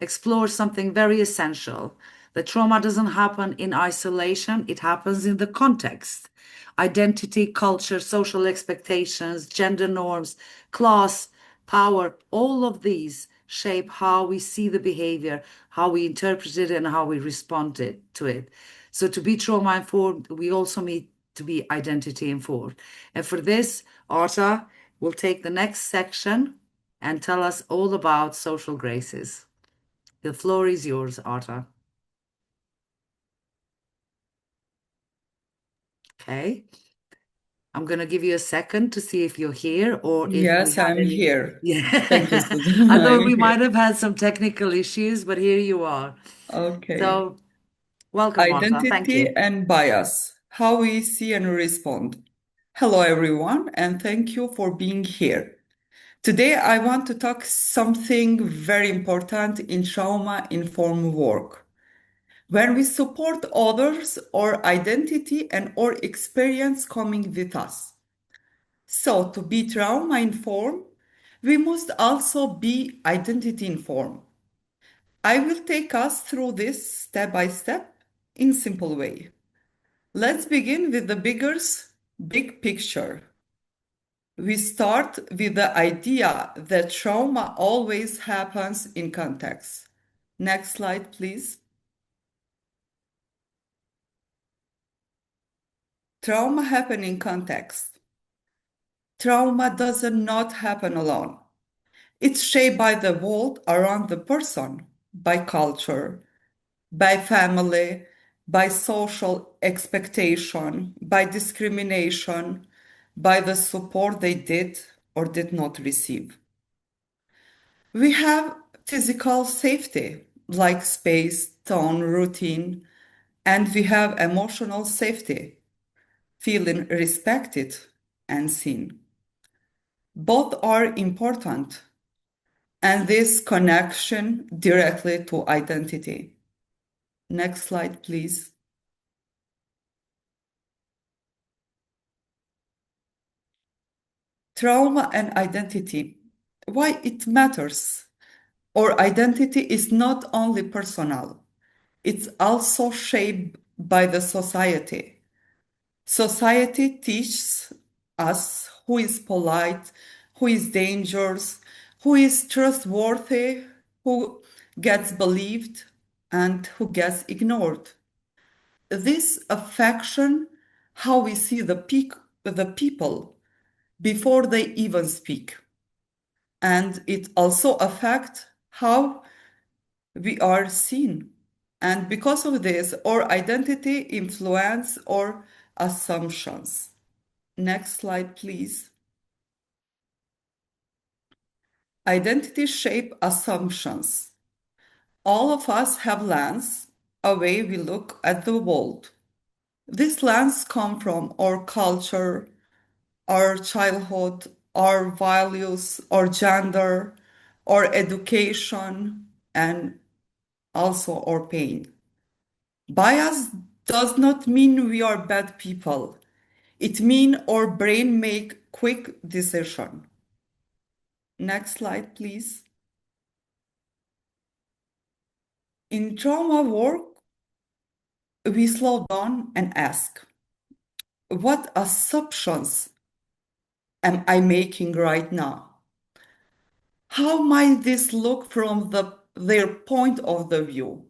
explores something very essential. The trauma doesn't happen in isolation, it happens in the context. Identity, culture, social expectations, gender norms, class, power, all of these shape how we see the behavior, how we interpret it, and how we respond to it. So to be trauma informed, we also need to be identity informed. And for this, Arta will take the next section and tell us all about social graces. The floor is yours, Arta. Okay. I'm going to give you a second to see if you're here or if we Yes, have I'm any. here. Yeah. Thank you, Susan. I thought I'm we here. might have had some technical issues, but here you are. Okay. So, welcome, Arta. Thank Identity you. and bias, how we see and respond. Hello, everyone, and thank you for being here. Today, I want to talk something very important in trauma-informed work. When we support others, our identity and our experience coming with us. So, to be trauma-informed, we must also be identity-informed. I will take us through this step by step in simple way. Let's begin with the big picture. We start with the idea that trauma always happens in context. Next slide, please. Trauma happen in context. Trauma does not happen alone. It's shaped by the world around the person, by culture, by family, by social expectation, by discrimination, by the support they did or did not receive. We have physical safety, like space, tone, routine, and we have emotional safety, feeling respected and seen. Both are important, and this connection directly to identity. Next slide, please. Trauma and identity. Why it matters? Our identity is not only personal, it's also shaped by the society. Society teaches us who is polite, who is dangerous, who is trustworthy, who gets believed, and who gets ignored. This affection how we see the people before they even speak. And it also affects how we are seen. And because of this, our identity influence our assumptions. Next slide, please. Identity shape assumptions. All of us have lens, a way we look at the world. This lens comes from our culture, our childhood, our values, our gender, our education, and also our pain. Bias does not mean we are bad people. It means our brain make quick decision. Next slide, please. In trauma work, we slow down and ask, what assumptions am I making right now? How might this look from their point of the view?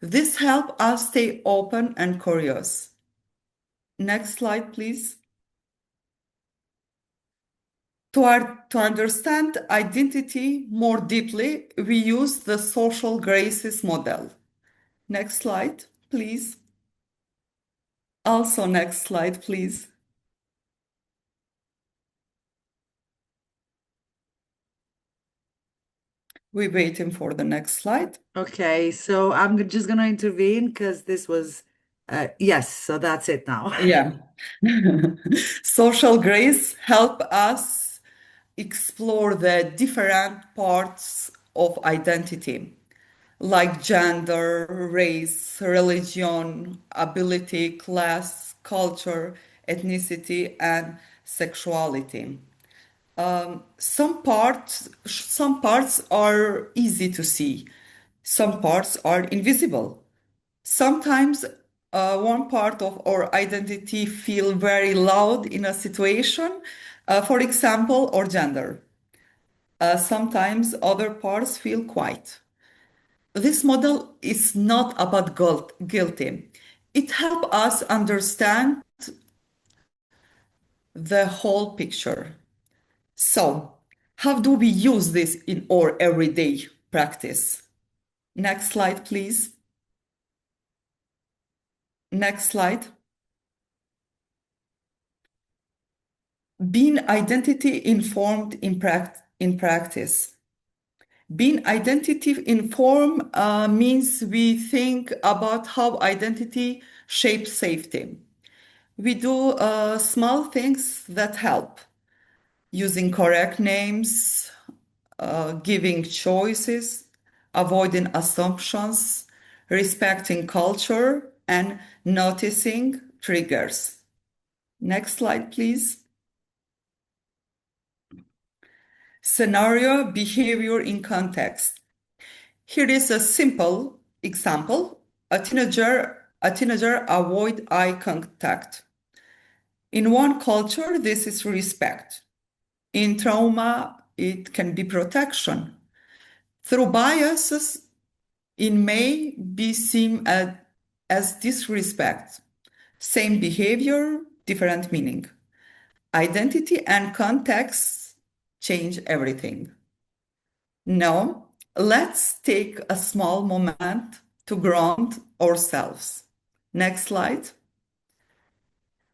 This helps us stay open and curious. Next slide, please. To understand identity more deeply, we use the social graces model. Next slide, please. Also, next slide, please. We're waiting for the next slide. Okay, so I'm just going to intervene because this was, yes, so that's it now. Yeah. Social grace help us explore the different parts of identity, like gender, race, religion, ability, class, culture, ethnicity, and sexuality. Some parts are easy to see. Some parts are invisible. Sometimes one part of our identity feel very loud in a situation, for example, or gender. Sometimes other parts feel quiet. This model is not about guilty. It helps us understand the whole picture. So, how do we use this in our everyday practice? Next slide, please. Next slide. Being identity informed in practice. Being identity informed means we think about how identity shapes safety. We do small things that help, using correct names, giving choices, avoiding assumptions, respecting culture, and noticing triggers. Next slide, please. Scenario behavior in context. Here is a simple example. A teenager avoid eye contact. In one culture, this is respect. In trauma, it can be protection. Through biases, it may be seen as disrespect. Same behavior, different meaning. Identity and context change everything. Now, let's take a small moment to ground ourselves. Next slide.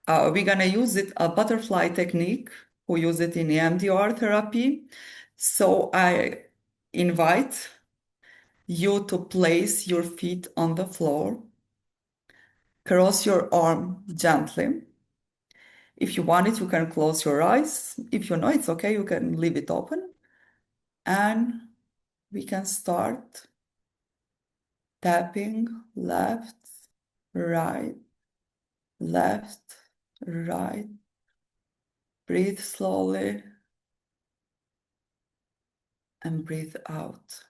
We're gonna use a butterfly technique. We use it in EMDR therapy. So I invite you to place your feet on the floor. Cross your arm gently. If you want it, you can close your eyes. If you know it's okay, you can leave it open. And we can start tapping left, right, left, right. Breathe slowly and breathe out.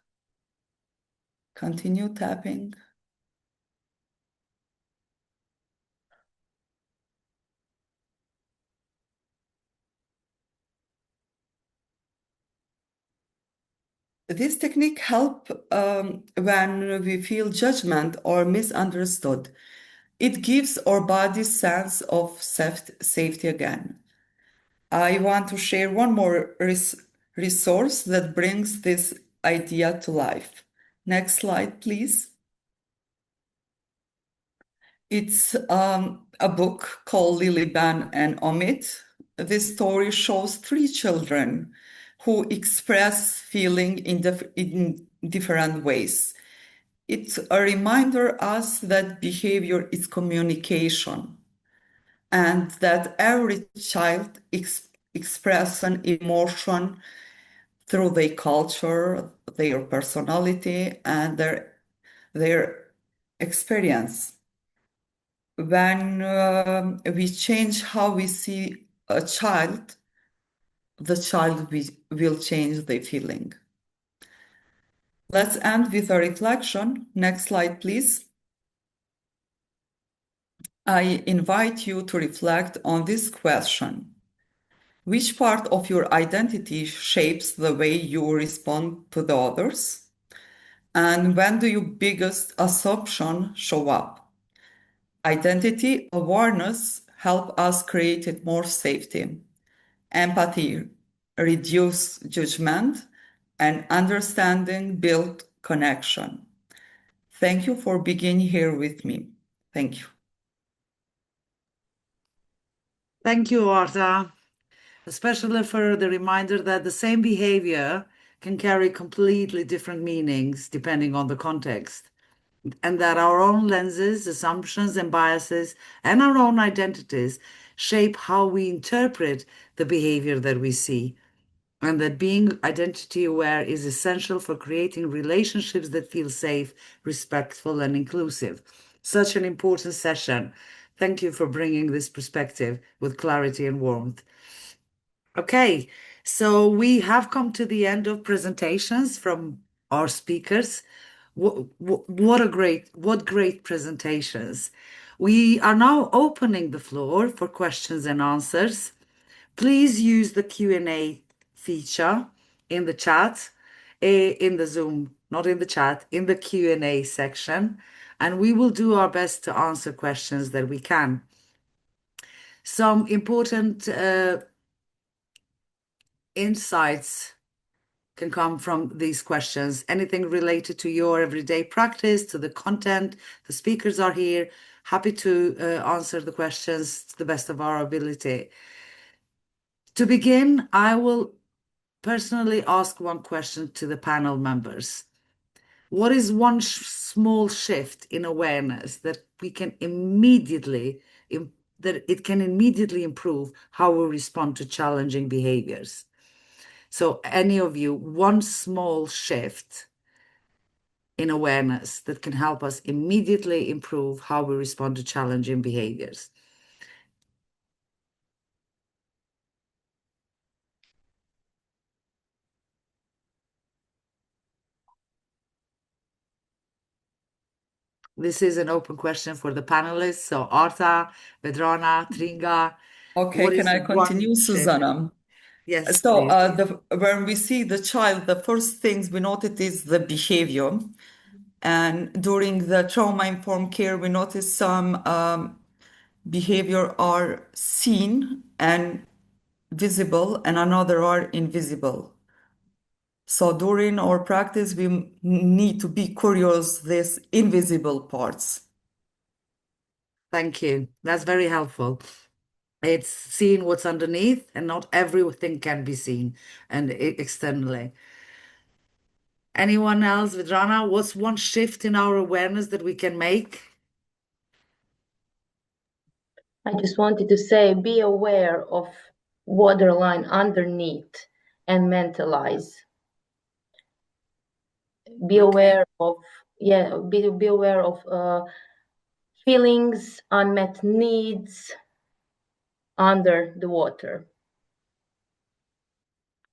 Continue tapping. This technique helps when we feel judgment or misunderstood. It gives our body sense of safety again. I want to share one more resource that brings this idea to life. Next slide, please. It's a book called Lily, Ben, and Omid. This story shows three children who express feeling in different ways. It's a reminder us that behavior is communication and that every child expresses an emotion through their culture, their personality, and their experience. When we change how we see a child, the child will change their feeling. Let's end with a reflection. Next slide, please. I invite you to reflect on this question. Which part of your identity shapes the way you respond to the others? And when do your biggest assumption show up? Identity awareness help us create more safety, empathy, reduce judgment, and understanding build connection. Thank you for being here with me. Thank you. Thank you, Arta, especially for the reminder that the same behavior can carry completely different meanings depending on the context, and that our own lenses, assumptions, and biases, and our own identities shape how we interpret the behavior that we see, and that being identity aware is essential for creating relationships that feel safe, respectful, and inclusive. Such an important session. Thank you for bringing this perspective with clarity and warmth. Okay, so we have come to the end of presentations from our speakers. What great presentations. We are now opening the floor for questions and answers. Please use the Q&A feature in the chat, in the Zoom, not in the chat, in the Q&A section, and we will do our best to answer questions that we can. Some important insights can come from these questions. Anything related to your everyday practice, to the content, the speakers are here, happy to answer the questions to the best of our ability. To begin, I will personally ask one question to the panel members. What is one small shift in awareness that we can immediately, that it can immediately improve how we respond to challenging behaviors? So any of you, one small shift in awareness that can help us immediately improve how we respond to challenging behaviors. This is an open question for the panelists. So Arta, Vedrana, Tringa, Okay, what can is I one continue, shift? Susanna? Yes, So, please. when we see the child, the first things we notice is the behavior. And during the trauma-informed care, we notice some behavior are seen and visible, and another are invisible. So during our practice, we need to be curious these invisible parts. Thank you. That's very helpful. It's seeing what's underneath, and not everything can be seen and externally. Anyone else, Vedrana? What's one shift in our awareness that we can make? I just wanted to say, be aware of waterline underneath and mentalize. Be aware of, be aware of feelings, unmet needs under the water.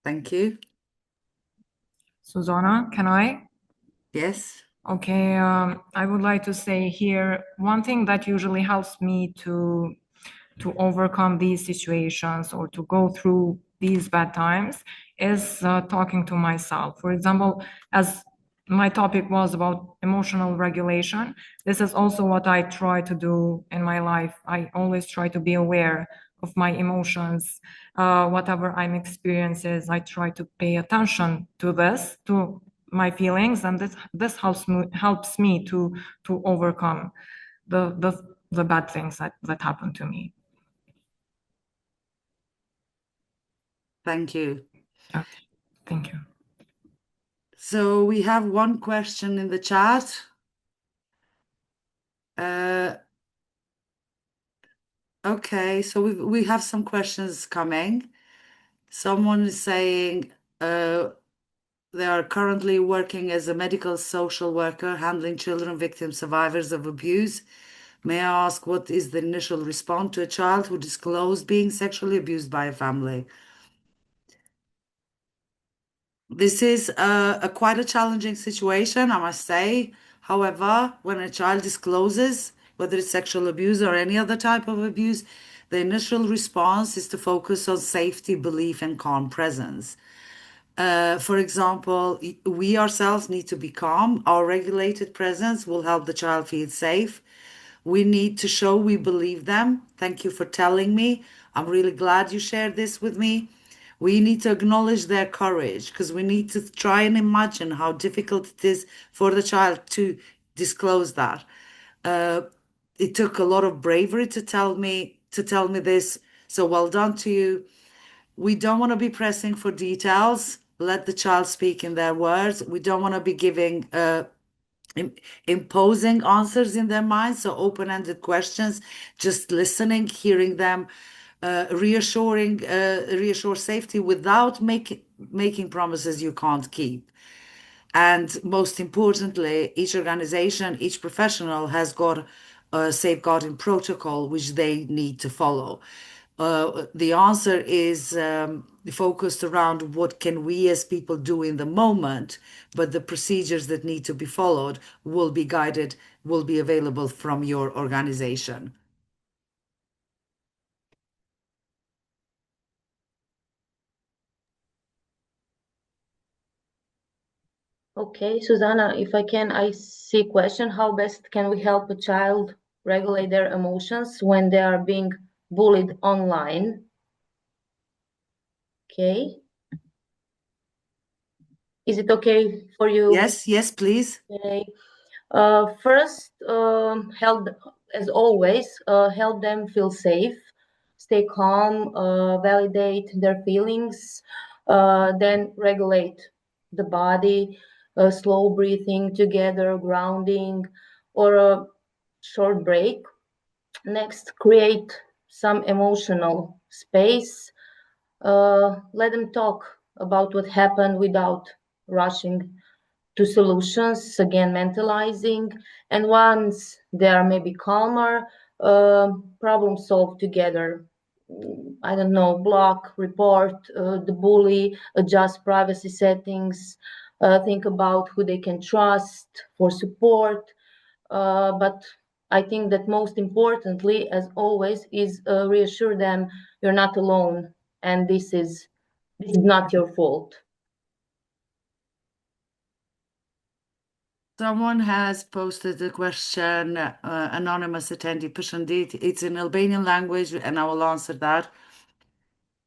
Thank you. Susanna, can I? Yes. Okay, I would like to say here, one thing that usually helps me to overcome these situations or to go through these bad times is talking to myself. For example, as my topic was about emotional regulation, this is also what I try to do in my life. I always try to be aware of my emotions, whatever I'm experiencing. I try to pay attention to this, to my feelings, and this helps me to overcome the bad things that happen to me. Thank you. Okay, thank you. So we have one question in the chat. Okay, so we have some questions coming. Someone is saying they are currently working as a medical social worker handling children victims, survivors of abuse. May I ask what is the initial response to a child who disclosed being sexually abused by a family? This is quite a challenging situation, I must say. However, when a child discloses, whether it's sexual abuse or any other type of abuse, the initial response is to focus on safety, belief, and calm presence. For example, we ourselves need to be calm. Our regulated presence will help the child feel safe. We need to show we believe them. Thank you for telling me. I'm really glad you shared this with me. We need to acknowledge their courage because we need to try and imagine how difficult it is for the child to disclose that. It took a lot of bravery to tell me this. So well done to you. We don't want to be pressing for details. Let the child speak in their words. We don't want to be giving imposing answers in their minds, so open-ended questions, just listening, hearing them, reassure safety without making promises you can't keep. And most importantly, each organization, each professional has got a safeguarding protocol which they need to follow. The answer is focused around what can we as people do in the moment, but the procedures that need to be followed will be guided, will be available from your organization. Okay, Susanna, if I can, I see a question. How best can we help a child regulate their emotions when they are being bullied online? Okay. Is it okay for you? Yes, please. Okay. First, help, as always, help them feel safe, stay calm, validate their feelings, then regulate the body, slow breathing together, grounding, or a short break. Next, create some emotional space. Let them talk about what happened without rushing to solutions, again, mentalizing. And once they are maybe calmer, problem solve together. I don't know, block, report the bully, adjust privacy settings, think about who they can trust for support. But I think that most importantly, as always, is reassure them you're not alone and this is not your fault. Someone has posted a question, anonymous attendee Pashundit. It's in Albanian language, and I will answer that.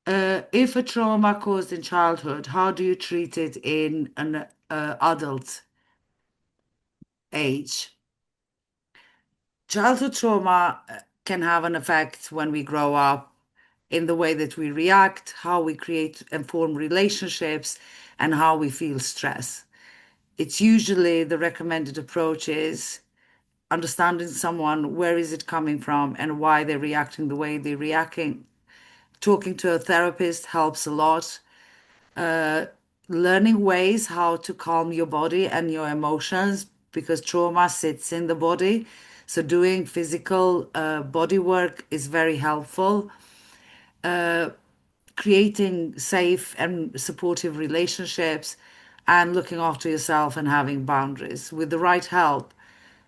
If a trauma caused in childhood, how do you treat it in an adult age? Childhood trauma can have an effect when we grow up in the way that we react, how we create and form relationships, and how we feel stress. It's usually the recommended approach is understanding someone, where is it coming from and why they're reacting the way they're reacting. Talking to a therapist helps a lot. Learning ways how to calm your body and your emotions because trauma sits in the body. So doing physical body work is very helpful. Creating safe and supportive relationships and looking after yourself and having boundaries. With the right help,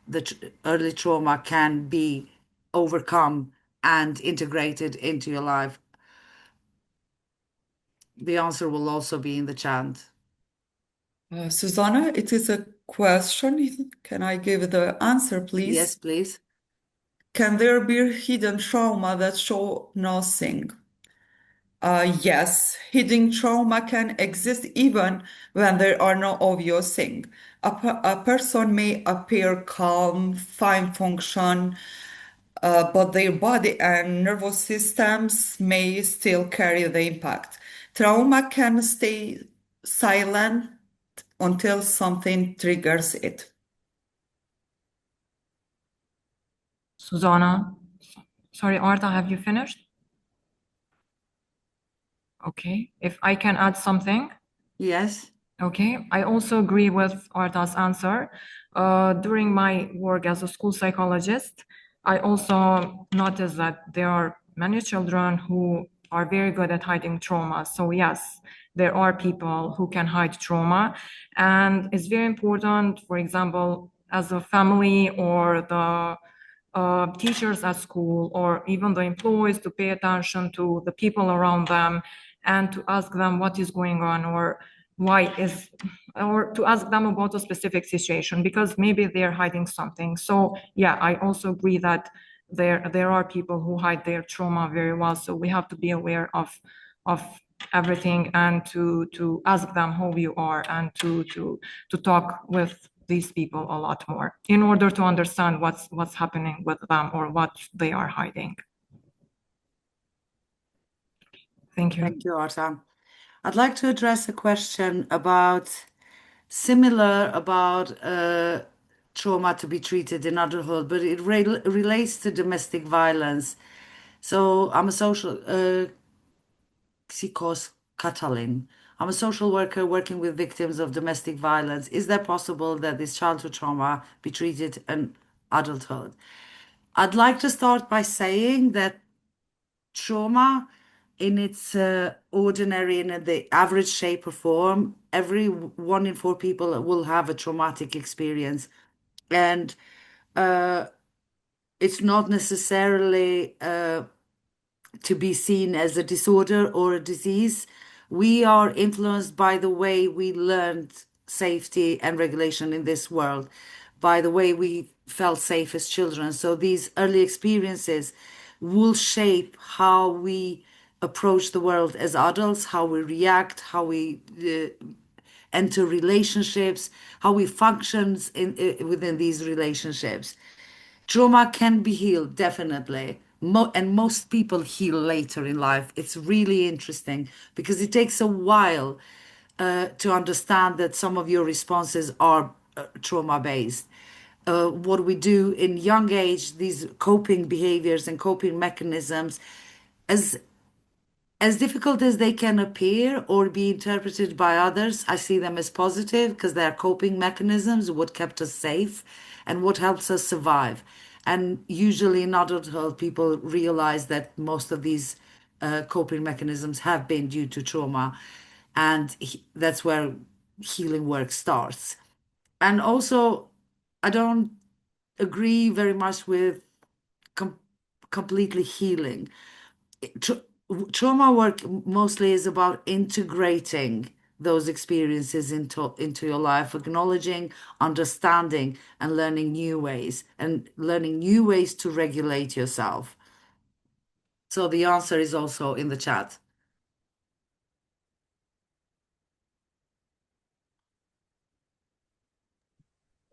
the early trauma can be overcome and integrated into your life. The answer will also be in the chat. Susanna, it is a question. Can I give the answer, please? Yes, please. Can there be hidden trauma that show nothing? Yes, hidden trauma can exist even when there are no obvious things. A person may appear calm, fine function, but their body and nervous systems may still carry the impact. Trauma can stay silent until something triggers it. Susanna, sorry, Arta, have you finished? Okay, if I can add something. Yes. Okay, I also agree with Arta's answer. During my work as a school psychologist, I also noticed that there are many children who are very good at hiding trauma. So yes, there are people who can hide trauma. And it's very important, for example, as a family or the teachers at school or even the employees to pay attention to the people around them and to ask them what is going on or why is, or to ask them about a specific situation, because maybe they're hiding something. So yeah, I also agree that there are people who hide their trauma very well. So we have to be aware of everything, and to ask them who you are, and to talk with these people a lot more in order to understand what's happening with them or what they are hiding. Thank you. Thank you, Arta. I'd like to address a question about trauma to be treated in adulthood, but it relates to domestic violence. So I'm a Psychos Catalin. I'm a social worker working with victims of domestic violence. Is that possible that this childhood trauma be treated in adulthood? I'd like to start by saying that trauma in its ordinary and in the average shape or form, every 1 in 4 people will have a traumatic experience. And it's not necessarily to be seen as a disorder or a disease. We are influenced by the way we learned safety and regulation in this world, by the way we felt safe as children. So these early experiences will shape how we approach the world as adults, how we react, how we enter relationships, how we function within these relationships. Trauma can be healed, definitely. And most people heal later in life. It's really interesting because it takes a while to understand that some of your responses are trauma based. What we do in young age, these coping behaviors and coping mechanisms, as as difficult as they can appear or be interpreted by others, I see them as positive because they are coping mechanisms, what kept us safe and what helps us survive. And usually in adulthood, people realize that most of these coping mechanisms have been due to trauma. And that's where healing work starts. And also, I don't agree very much with com- completely healing. Tra- Trauma work mostly is about integrating those experiences into your life, acknowledging, understanding, and learning new ways to regulate yourself. So the answer is also in the chat.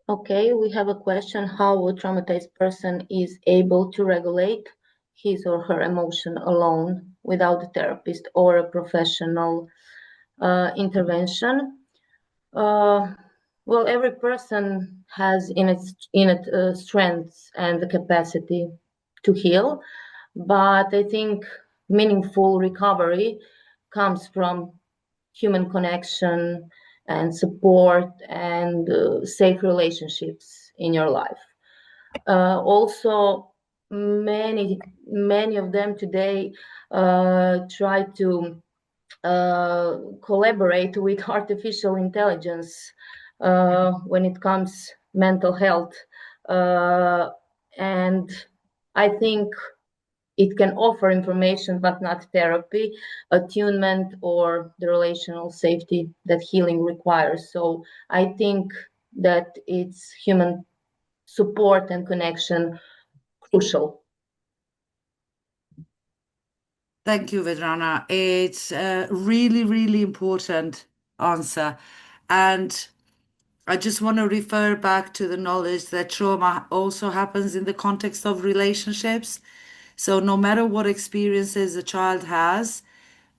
Okay, we have a question. How a traumatized person is able to regulate his or her emotion alone without a therapist or a professional intervention? Well, every person has in its strengths and the capacity to heal, but I think meaningful recovery comes from human connection and support and safe relationships in your life. Also, many of them today try to collaborate with artificial intelligence when it comes mental health, and I think it can offer information but not therapy, attunement, or the relational safety that healing requires. So I think that it's human support and connection crucial. Thank you, Vedrana. It's a really, really important answer. And I just want to refer back to the knowledge that trauma also happens in the context of relationships. So no matter what experiences a child has,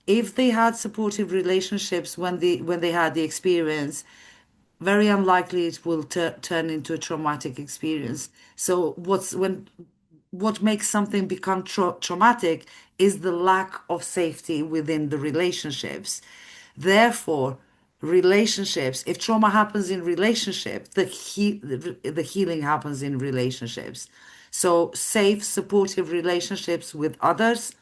if they had supportive relationships when they had the experience, very unlikely it will turn into a traumatic experience. So what makes something become traumatic is the lack of safety within the relationships. Therefore, relationships, if trauma happens in relationship, the healing happens in relationships. So safe, supportive relationships with others.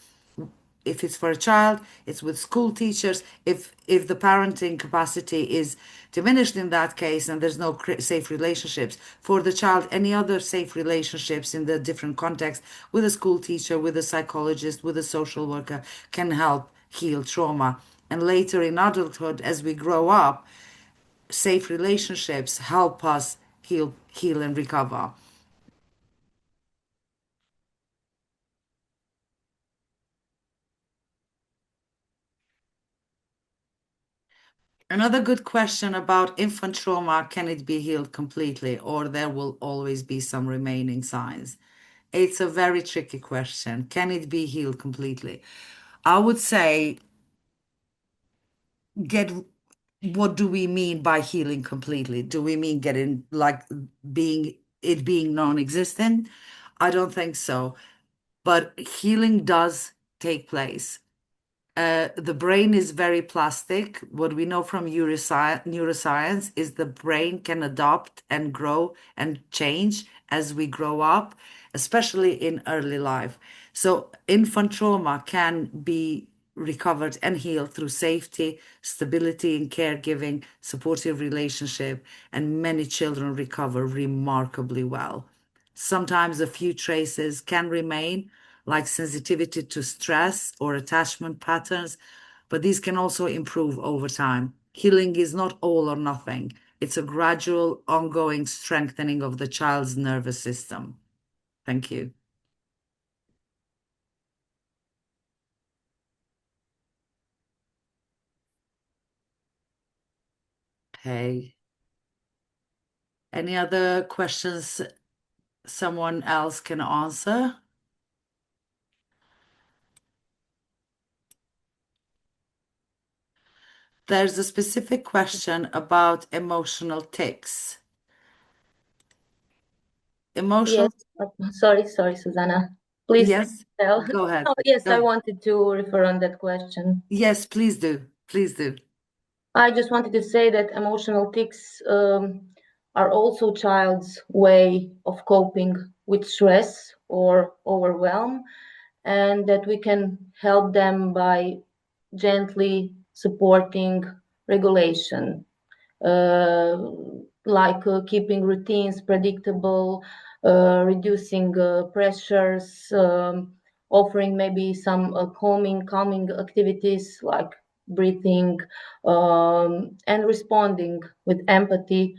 If it's for a child, it's with school teachers. If the parenting capacity is diminished in that case and there's no safe relationships for the child, any other safe relationships in the different contexts with a school teacher, with a psychologist, with a social worker can help heal trauma. and later in adulthood, as we grow up, safe relationships help us heal and recover. Another good question about infant trauma: can it be healed completely, or there will always be some remaining signs? It's a very tricky question. Can it be healed completely? I would say, what do we mean by healing completely? Do we mean getting, like, being non-existent? I don't think so. But healing does take place. The brain is very plastic. What we know from neuroscience is the brain can adapt and grow and change as we grow up, especially in early life. So infant trauma can be recovered and healed through safety, stability in caregiving, supportive relationship, and many children recover remarkably well. Sometimes a few traces can remain, like sensitivity to stress or attachment patterns, but these can also improve over time. Healing is not all or nothing. It's a gradual, ongoing strengthening of the child's nervous system. Thank you. Okay. Any other questions someone else can answer? There's a specific question about emotional tics. Emotional, Yes. Sorry, Susanna. Please yes, tell. go ahead. Oh, yes, Go I ahead. wanted to refer on that question. Yes, please do. Please do. I just wanted to say that emotional tics are also child's way of coping with stress or overwhelm, and that we can help them by gently supporting regulation, like keeping routines predictable, reducing pressures, offering maybe some calming activities like breathing, and responding with empathy,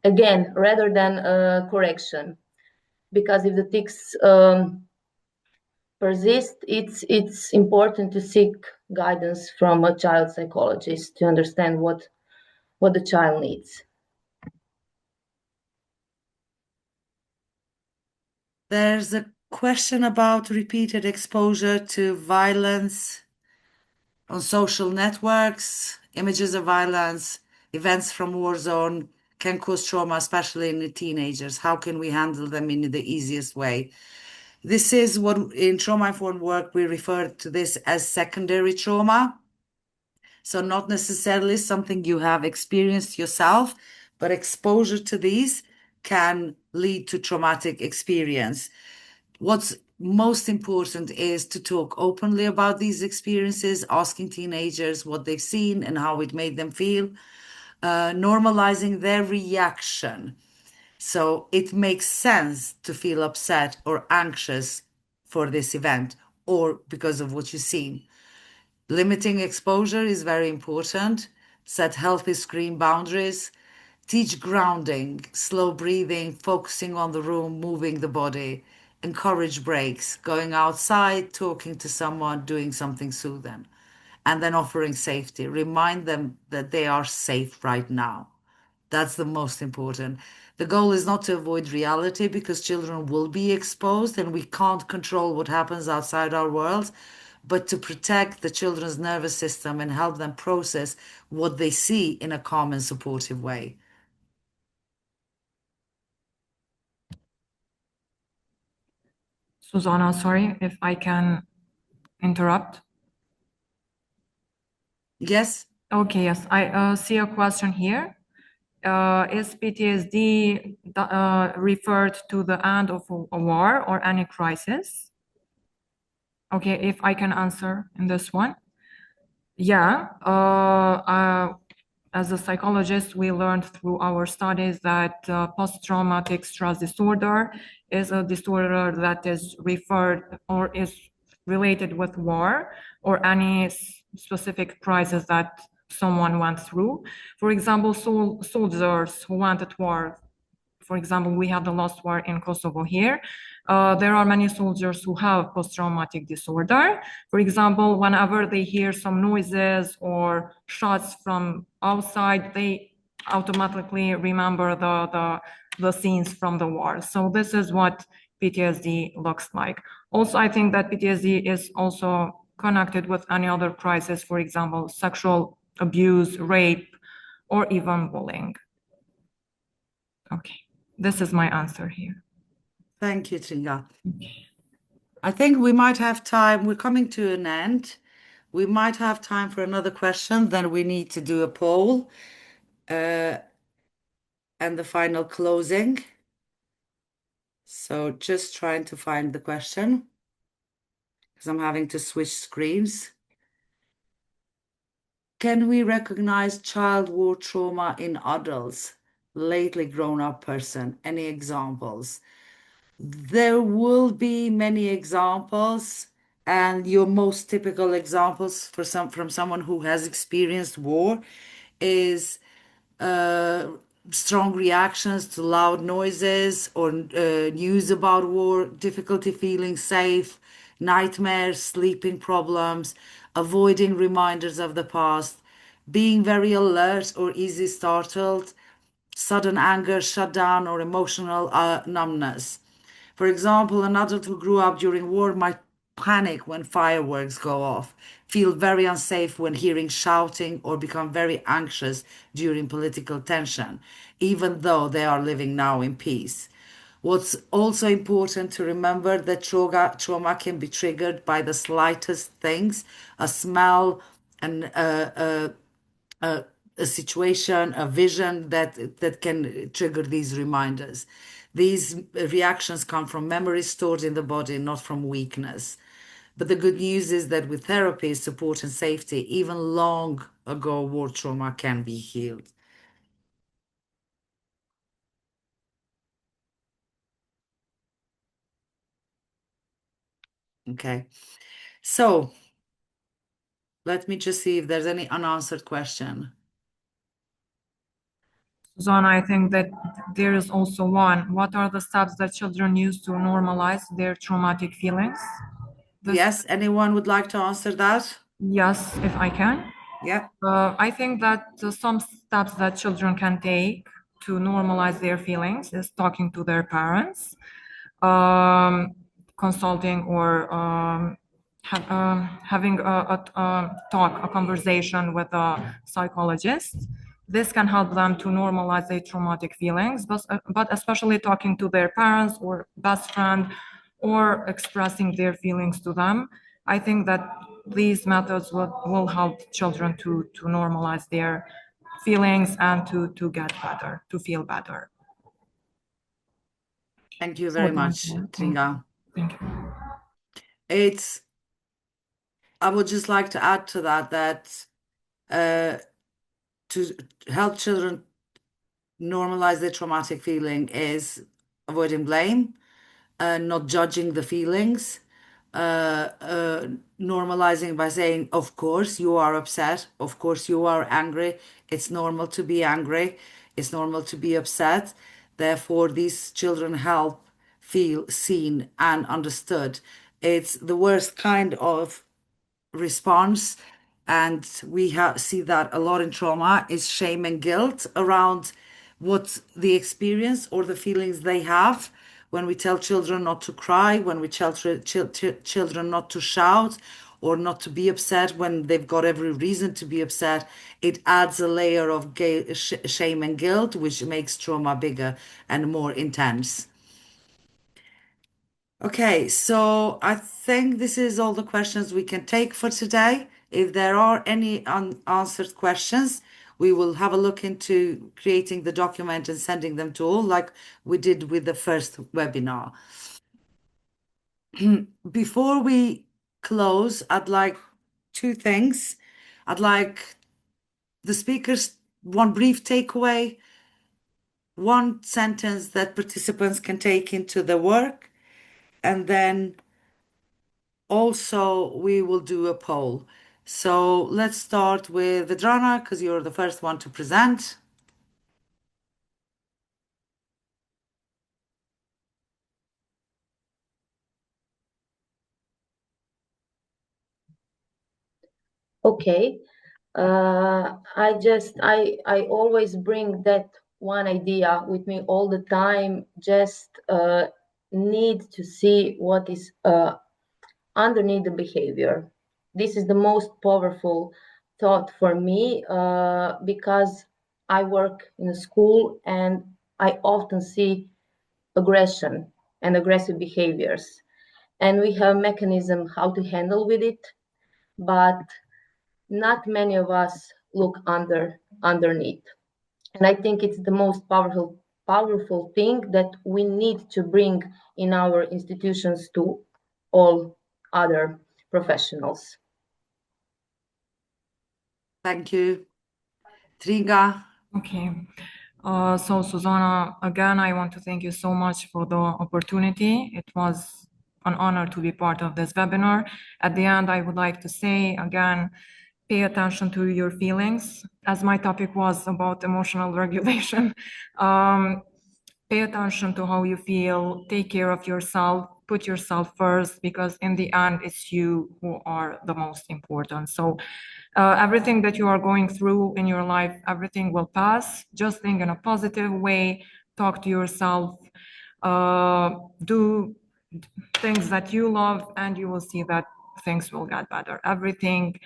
again, rather than correction. Because if the tics persist, it's important to seek guidance from a child psychologist to understand what the child needs. There's a question about repeated exposure to violence on social networks. Images of violence, events from war zone can cause trauma, especially in the teenagers. How can we handle them in the easiest way? This is what in trauma-informed work we refer to this as secondary trauma. So not necessarily something you have experienced yourself, but exposure to these can lead to traumatic experience. What's most important is to talk openly about these experiences, asking teenagers what they've seen and how it made them feel, normalizing their reaction. So it makes sense to feel upset or anxious for this event or because of what you've seen. Limiting exposure is very important. Set healthy screen boundaries. Teach grounding, slow breathing, focusing on the room, moving the body. Encourage breaks, going outside, talking to someone, doing something soothing. And then offering safety. Remind them that they are safe right now. That's the most important. The goal is not to avoid reality because children will be exposed and we can't control what happens outside our world, but to protect the children's nervous system and help them process what they see in a calm and supportive way. Susanna, sorry if I can interrupt. Yes? Okay, yes, I see a question here. Is PTSD referred to the end of a war or any crisis? Okay, if I can answer in this one. Yeah, as a psychologist, we learned through our studies that post-traumatic stress disorder is a disorder that is referred or is related with war or any specific crisis that someone went through. For example, soldiers who went at war. For example, we had the last war in Kosovo here. There are many soldiers who have post-traumatic disorder. For example, whenever they hear some noises or shots from outside, they automatically remember the scenes from the war. So this is what PTSD looks like. Also, I think that PTSD is also connected with any other crisis, for example, sexual abuse, rape, or even bullying. Okay, this is my answer here. Thank you, Tringa. I think we might have time. We're coming to an end. We might have time for another question. Then we need to do a poll and the final closing. So just trying to find the question because I'm having to switch screens. Can we recognize child war trauma in adults, lately grown up person? Any examples? There will be many examples, and your most typical examples from someone who has experienced war is strong reactions to loud noises or news about war, difficulty feeling safe, nightmares, sleeping problems, avoiding reminders of the past, being very alert or easy startled, sudden anger, shutdown, or emotional numbness. For example, an adult who grew up during war might panic when fireworks go off, feel very unsafe when hearing shouting, or become very anxious during political tension, even though they are living now in peace. What's also important to remember that trauma can be triggered by the slightest things, a smell, and a situation, a vision that can trigger these reminders. These reactions come from memories stored in the body, not from weakness. But the good news is that with therapy, support, and safety, even long ago war trauma can be healed. Okay, so let me just see if there's any unanswered question. Susanna, I think that there is also one. What are the steps that children use to normalize their traumatic feelings? Yes, anyone would like to answer that? Yes, if I can. Yeah. I think that some steps that children can take to normalize their feelings is talking to their parents, consulting or having a conversation with a psychologist. This can help them to normalize their traumatic feelings, but especially talking to their parents or best friend or expressing their feelings to them. I think that these methods will help children to normalize their feelings and to get better, to feel better. Thank you very much, Tringa. Thank you. I would just like to add to that to help children normalize their traumatic feeling is avoiding blame, not judging the feelings, normalizing by saying, of course you are upset, of course you are angry, it's normal to be angry, it's normal to be upset. Therefore, these children help feel seen and understood. It's the worst kind of response, and we see that a lot in trauma, is shame and guilt around what the experience or the feelings they have. When we tell children not to cry, when we tell children not to shout or not to be upset when they've got every reason to be upset, it adds a layer of shame and guilt, which makes trauma bigger and more intense. Okay, so I think this is all the questions we can take for today. If there are any unanswered questions, we will have a look into creating the document and sending them to all, like we did with the first webinar. Before we close, I'd like two things. I'd like the speakers, one brief takeaway, one sentence that participants can take into the work, and then also we will do a poll. So let's start with Vedrana, because you're the first one to present. Okay. I always bring that one idea with me all the time. Just need to see what is underneath the behavior. This is the most powerful thought for me because I work in a school and I often see aggression and aggressive behaviors, and we have mechanism how to handle with it, but not many of us look underneath. And I think it's the most powerful thing that we need to bring in our institutions to all other professionals. Thank you. Tringa. Okay. So Susanna, again, I want to thank you so much for the opportunity. It was an honor to be part of this webinar. At the end, I would like to say again, pay attention to your feelings. As my topic was about emotional regulation, pay attention to how you feel, take care of yourself, put yourself first, because in the end, it's you who are the most important. So everything that you are going through in your life, everything will pass. Just think in a positive way, talk to yourself, do things that you love, and you will see that things will get better. Everything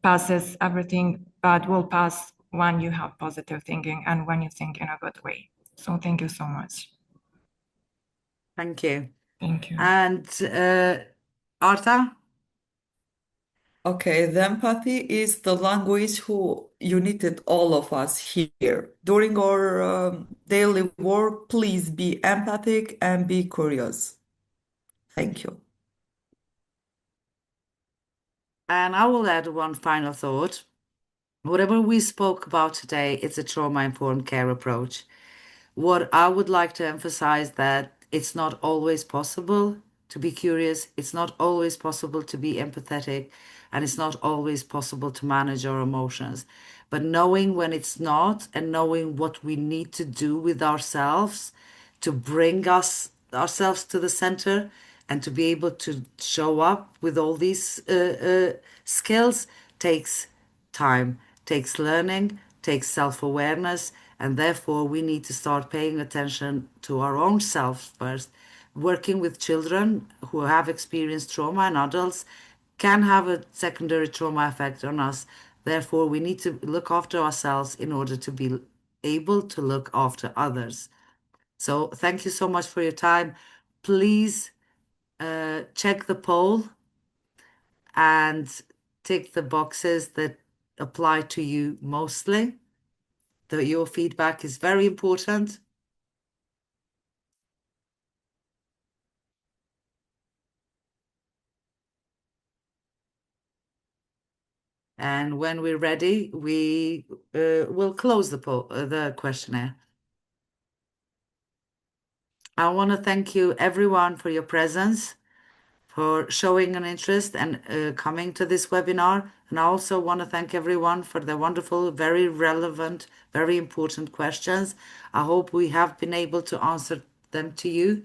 passes, everything bad will pass when you have positive thinking and when you think in a good way. So thank you so much. Thank you. Thank you. And Arta? Okay, the empathy is the language who united all of us here. During our daily work, please be empathic and be curious. Thank you. And I will add one final thought. Whatever we spoke about today, it's a trauma-informed care approach. What I would like to emphasize that it's not always possible to be curious, it's not always possible to be empathetic, and it's not always possible to manage our emotions. But knowing when it's not and knowing what we need to do with ourselves to bring ourselves to the center and to be able to show up with all these skills takes time, takes learning, takes self-awareness, and therefore we need to start paying attention to our own self first. Working with children who have experienced trauma and adults can have a secondary trauma effect on us. Therefore, we need to look after ourselves in order to be able to look after others. So thank you so much for your time. Please check the poll and tick the boxes that apply to you mostly. Your feedback is very important. And when we're ready, we will close the questionnaire. I want to thank you everyone for your presence, for showing an interest and coming to this webinar. And I also want to thank everyone for the wonderful, very relevant, very important questions. I hope we have been able to answer them to you.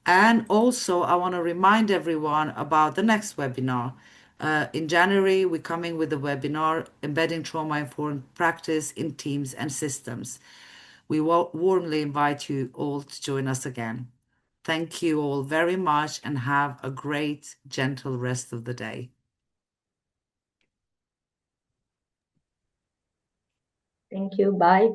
And also, I want to remind everyone about the next webinar. In January, we're coming with a webinar, Embedding Trauma-Informed Practice in Teams and Systems. We warmly invite you all to join us again. Thank you all very much and have a great, gentle rest of the day. Thank you. Bye.